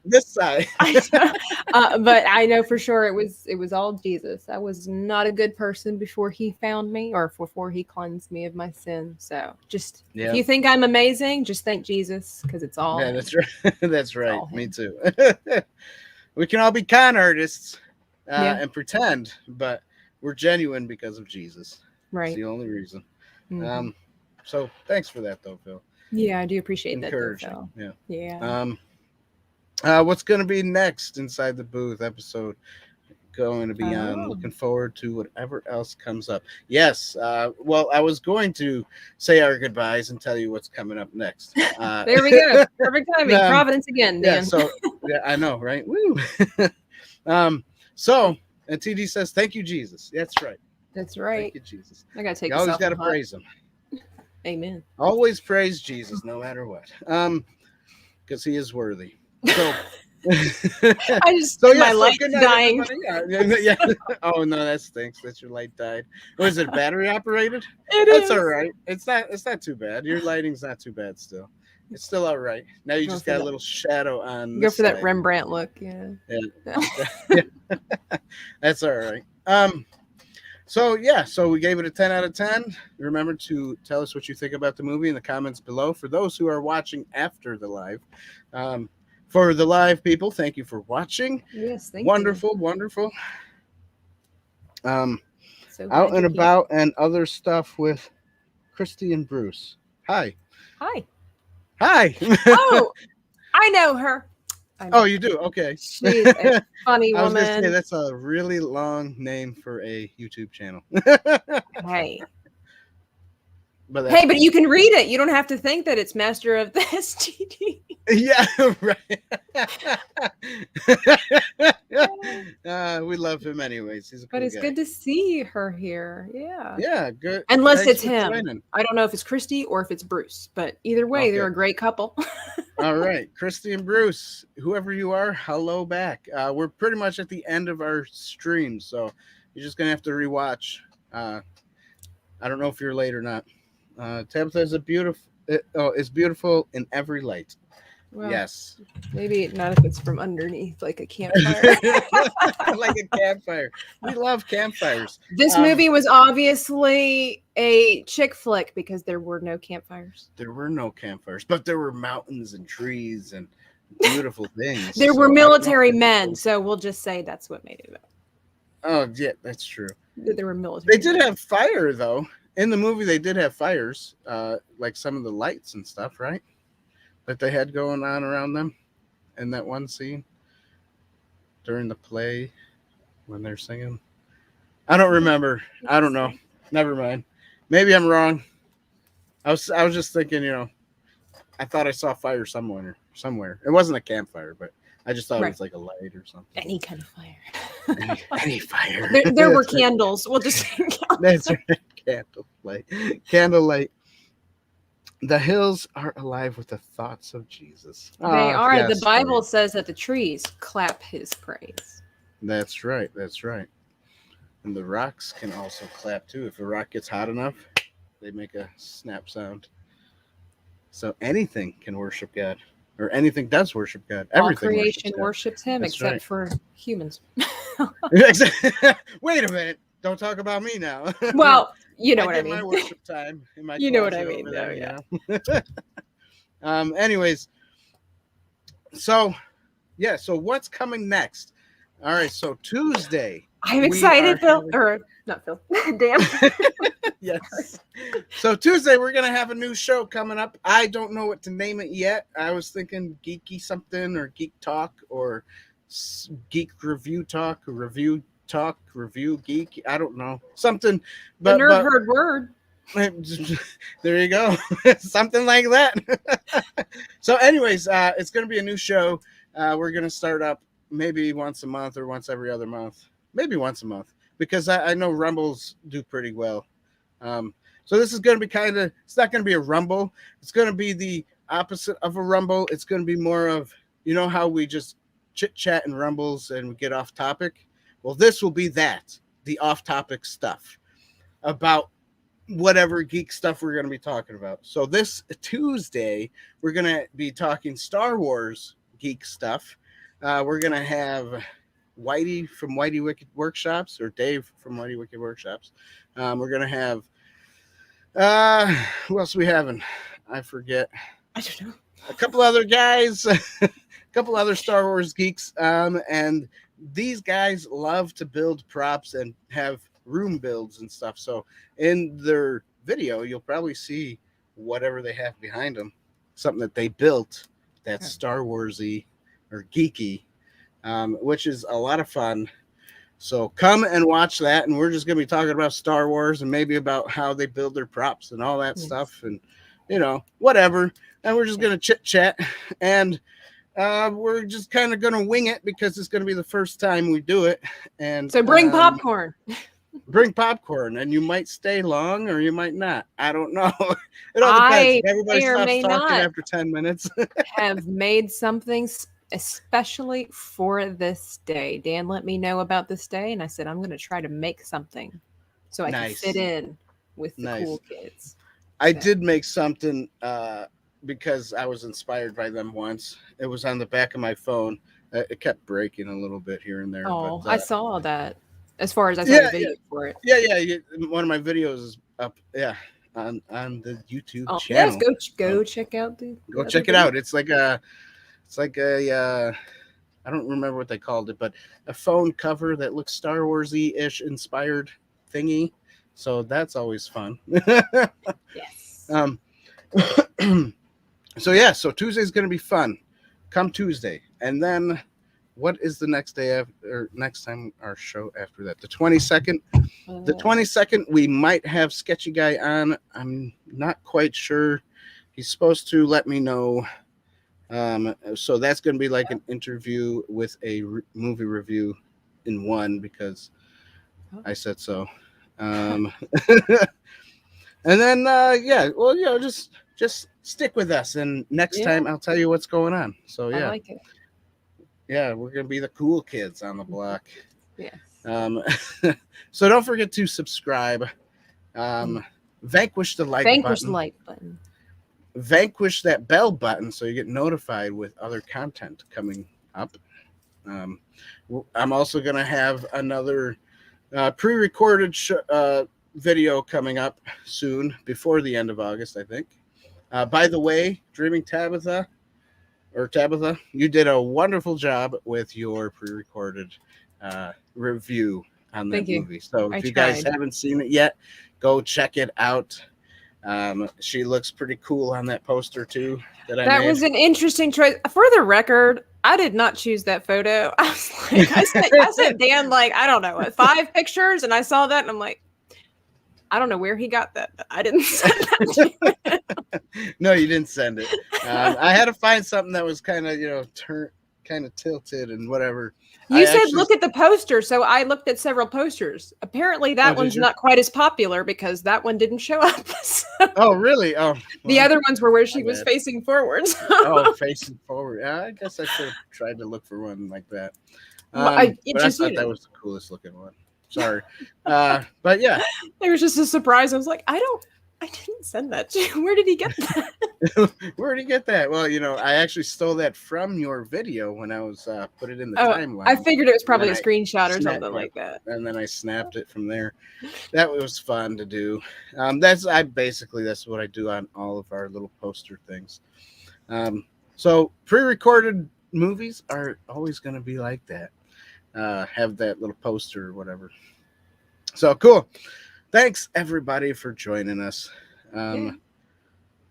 this side. But I know for sure it was all Jesus. I was not a good person before He found me, or before He cleansed me of my sin. So just if Yeah, you think I'm amazing, just thank Jesus, because it's all yeah, Him. that's right. That's It's right. all Me Him. too. We can all be con artists Yeah. and pretend, but we're genuine because of Jesus. It's Right. the only reason. Hmm. Um, so thanks for that, though, Phil. Yeah, I do appreciate that though, Encouraging. Phil. Yeah. Yeah. What's going to be next inside the booth episode? Going to be on. Oh. Looking forward to whatever else comes up. Yes. Well, I was going to say our goodbyes and tell you what's coming up next. There we go. Perfect timing. Providence again, Yeah. Dan. So yeah, I know, right? Woo. So and TD says, "Thank you, Jesus." That's right. That's Thank right. you, Jesus. I gotta take You this always off got my to hot. praise Him. Amen. Always praise Jesus, no matter what. Because He is worthy. So. I just So my yeah, so light's good night, dying. everybody. Yeah. Oh no, that stinks. That your light died. Was it battery operated? It That's all is. right. It's not too bad. Your lighting's not too bad still. It's still all right. Now you Go just for got a that. little shadow on Go this for that side. Rembrandt look. Yeah. Yeah. Yeah. That's all right. So yeah, so we gave it a 10 out of 10. Remember to tell us what you think about the movie in the comments below. For those who are watching after the live, um, for the live people, thank you for watching. Yes, thank you. Wonderful, wonderful. Um, So Out glad and you're here. about and other stuff with Christy and Bruce. Hi, Hi. hi. Oh, I know her. I know Oh, you her. do? Okay. She's a funny I was gonna say woman. that's a really long name for a YouTube channel. Hey. But that's Hey, but cool. you can read it. You don't have to think that it's Master of the STD. Yeah, right. We love him anyways. He's a But cool it's guy. good to see her here. Yeah. Yeah, good. Unless Thanks it's for him. joining. I don't know if it's Christy or if it's Bruce, but either way, Okay. they're a great couple. All right. Christy and Bruce, whoever you are, hello back. We're pretty much at the end of our stream, so you're just going to have to rewatch. I don't know if you're late or not. Tabitha is is beautiful in every light. Well, Yes. maybe not if it's from underneath like a campfire. Like a campfire. We love campfires. This movie was obviously a chick flick because there were no campfires. There were no campfires, but there were mountains and trees and beautiful things. There So were I don't know military if men, so we'll just say that's what made it up. Oh, yeah, that's true. That there were military. They did men. have fire though. In the movie they did have fires, like some of the lights and stuff, right? That they had going on around them in that one scene during the play when they're singing. I don't remember. I don't know. Never mind. Maybe I'm wrong. I was just thinking, I thought I saw fire somewhere. Somewhere. It wasn't a campfire, but I just thought it Right. was like a light or something. Any kind of fire. Any fire. There were That's right. candles. We'll just say That's right. Candlelight. Candlelight. The hills are alive with the thoughts of Jesus. They Ah, are. yes, The Bible right. says that the trees clap his praise. That's right. That's right. And the rocks can also clap too. If a rock gets hot enough, they make a snap sound. So anything can worship God, or anything does worship God. All Everything creation worships God. worships him That's except right. for humans. Wait a minute. Don't talk about me now. Well, you know I what get I my mean. worship time in my You know what I closet mean, over though, there, yeah. Anyways, so yeah, so what's coming next? All right, so Tuesday. I'm we excited, are Phil. having- Or not Phil. Dan. Yes. So Tuesday we're gonna have a new show coming up. I don't know what to name it yet. I was thinking geeky something or geek talk or geek review talk or review talk review geek. I don't know something. The But nerd heard word. there you go. Something like that. So anyways, it's going to be a new show. We're going to start up maybe once a month or once every other month, maybe once a month, because I know rumbles do pretty well. So this is going to be it's not going to be a rumble. It's going to be the opposite of a rumble. It's going to be more of, how we just chit chat and rumbles and we get off topic. Well, this will be that, the off topic stuff about whatever geek stuff we're going to be talking about. So this Tuesday, we're going to be talking Star Wars geek stuff. We're going to have Whitey from Whitey Wicked Workshops, or Dave from Whitey Wicked Workshops. We're going to have, who else we having? I forget. I don't know. A couple other guys, a couple other Star Wars geeks. And these guys love to build props and have room builds and stuff. So in their video, you'll probably see whatever they have behind them, something that they built that's Star Warsy or geeky, which is a lot of fun. So come and watch that, and we're just going to be talking about Star Wars and maybe about how they build their props and all that stuff, and whatever. And we're just going to chit chat, and we're just kind of going to wing it because it's going to be the first time we do it. And So bring popcorn. Bring popcorn, and you might stay long or you might not. I don't know. It all depends. Everybody may or stops may talking not. after 10 minutes. Have made something especially for this day. Dan let me know about this day, and I said I'm going to try to make something so I Nice. can fit in with the Nice. cool kids. I did make something because I was inspired by them once. It was on the back of my phone. It kept breaking a little bit here and there. Oh, but, I saw that. as far as I saw the video for it. Yeah. One of my videos is up. Yeah, on the YouTube Yes, channel. go check out the Go other check it video. out. It's like a I don't remember what they called it, but a phone cover that looks Star Warsy ish inspired thingy. So that's always fun. Yes. So yeah, so Tuesday's gonna be fun. Come Tuesday, and then what is the next day or next time our show after that? The 22nd. The 22nd, we might have Sketchy Guy on. I'm not quite sure. He's supposed to let me know. So that's going to be like an interview with a movie review in one because I said so. And then yeah, well, just stick with us, and next time I'll tell you what's going on. So yeah, I like it. Yeah, we're gonna be the cool kids on the block. Yes. So don't forget to subscribe. Vanquish the like button. Vanquish that bell button so you get notified with other content coming up. I'm also going to have another pre-recorded video coming up soon, before the end of August, I think. By the way, Dreaming Tabitha, you did a wonderful job with your pre-recorded review on that movie. So if you guys haven't seen it yet, go check it out. She looks pretty cool on that poster too. That was an interesting choice. For the record, I did not choose that photo. I was like, I sent Dan like, I don't know, 5 pictures, and I saw that, and I'm like, I don't know where he got that. I didn't send that to him. No, you didn't send it. I had to find something that was kind of kind of tilted and whatever. You said look at the poster, so I looked at several posters. Apparently, that one's not quite as popular because that one didn't show up. So. Oh, really? Oh, well, the other ones were where she was facing forwards. Oh, facing forward. I guess I should have tried to look for one like that. I thought that was the coolest looking one. Sorry, but yeah, it was just a surprise. I was like, I didn't send that to you. Where did he get that? Where did he get that? Well, I actually stole that from your video when I was put it in the timeline. I figured it was probably a screenshot or something like that. And then I snapped it from there. That was fun to do. That's what I do on all of our little poster things. So pre-recorded movies are always going to be like that. Have that little poster or whatever. So cool. Thanks everybody for joining us.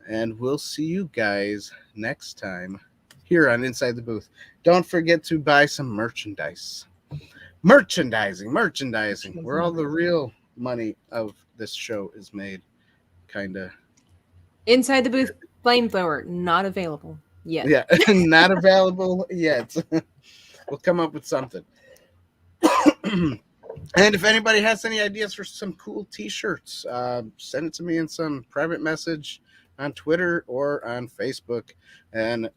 And we'll see you guys next time here on Inside the Booth. Don't forget to buy some merchandise. Merchandising. Where all the real money of this show is made. Kinda. Inside the Booth flamethrower, not available yet. Yeah, not available yet. We'll come up with something. And if anybody has any ideas for some cool t-shirts, send it to me in some private message on Twitter or on Facebook, and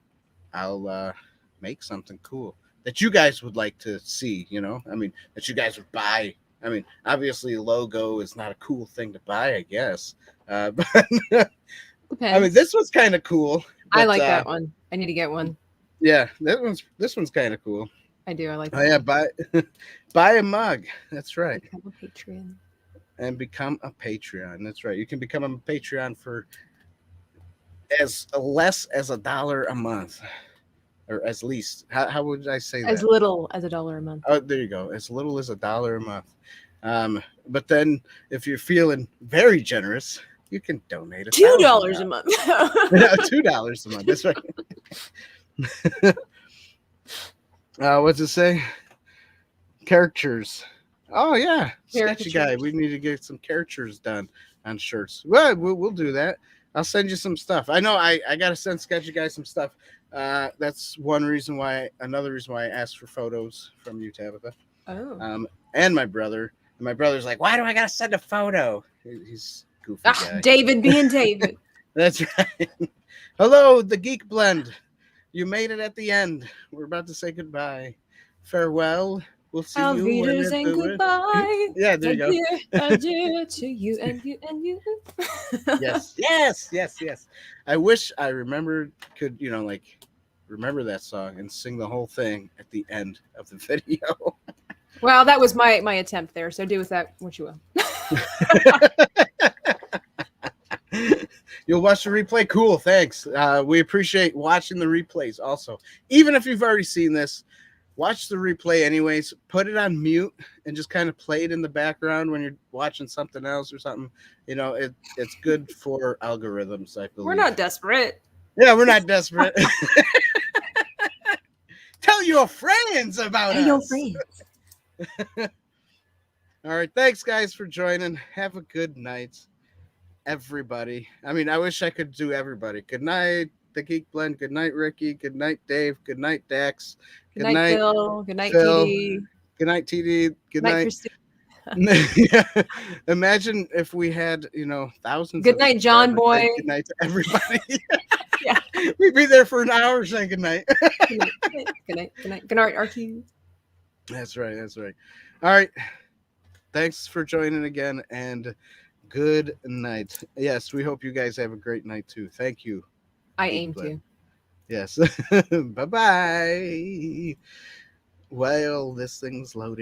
I'll make something cool that you guys would like to see, that you guys would buy. I mean, obviously logo is not a cool thing to buy, I guess. But I mean, this was kind of cool. But, I like that one. I need to get one. Yeah, this one's kind of cool. I do. I like that. Oh yeah, buy a mug. That's right. Become a Patreon. And become a Patreon. That's right. You can become a Patreon for as less as $1 a month, or as least. How would I say that? As little as $1 a month. Oh, there you go. As little as $1 a month. But then, if you're feeling very generous, you can donate $2 a month. No, $2 a month. That's right. What's it say? Characters. Oh yeah, Sketchy Guy. We need to get some characters done on shirts. Well, we'll do that. I'll send you some stuff. I know I gotta send Sketchy Guy some stuff. That's another reason why I asked for photos from you, Tabitha. Oh. And my brother. And my brother's like, why do I gotta send a photo? He's goofy guy. David being David. That's right. Hello, the Geek Blend. You made it at the end. We're about to say goodbye. Farewell. We'll see you. And goodbye. Yeah, there you go. Adieu to you and you and you. Yes. I wish I could remember that song and sing the whole thing at the end of the video. Well, that was my attempt there. So do with that what you will. You'll watch the replay. Cool, thanks. We appreciate watching the replays. Also, even if you've already seen this, watch the replay anyways. Put it on mute and just kind of play it in the background when you're watching something else or something. You know, it's good for algorithms, I believe. We're not desperate. Yeah, we're not desperate. Tell your friends about us. Your friends. All right, thanks guys for joining. Have a good night, everybody. I mean, I wish I could do everybody. Good night, the Geek Blend. Good night, Ricky. Good night, Dave. Good night, Dax. Good night, Phil. Good night, Phil. TD. Good night, TD. Good Night, night. Christine. Yeah. Imagine if we had, thousands. Good night, John Boy. Good night to everybody. Yeah. We'd be there for an hour saying good night. Good night. Good night. Good night. Good night, RQ. That's right. That's right. All right. Thanks for joining again, and good night. Yes, we hope you guys have a great night too. Thank you. I aim to. Yes. Bye-bye. While this thing's loading.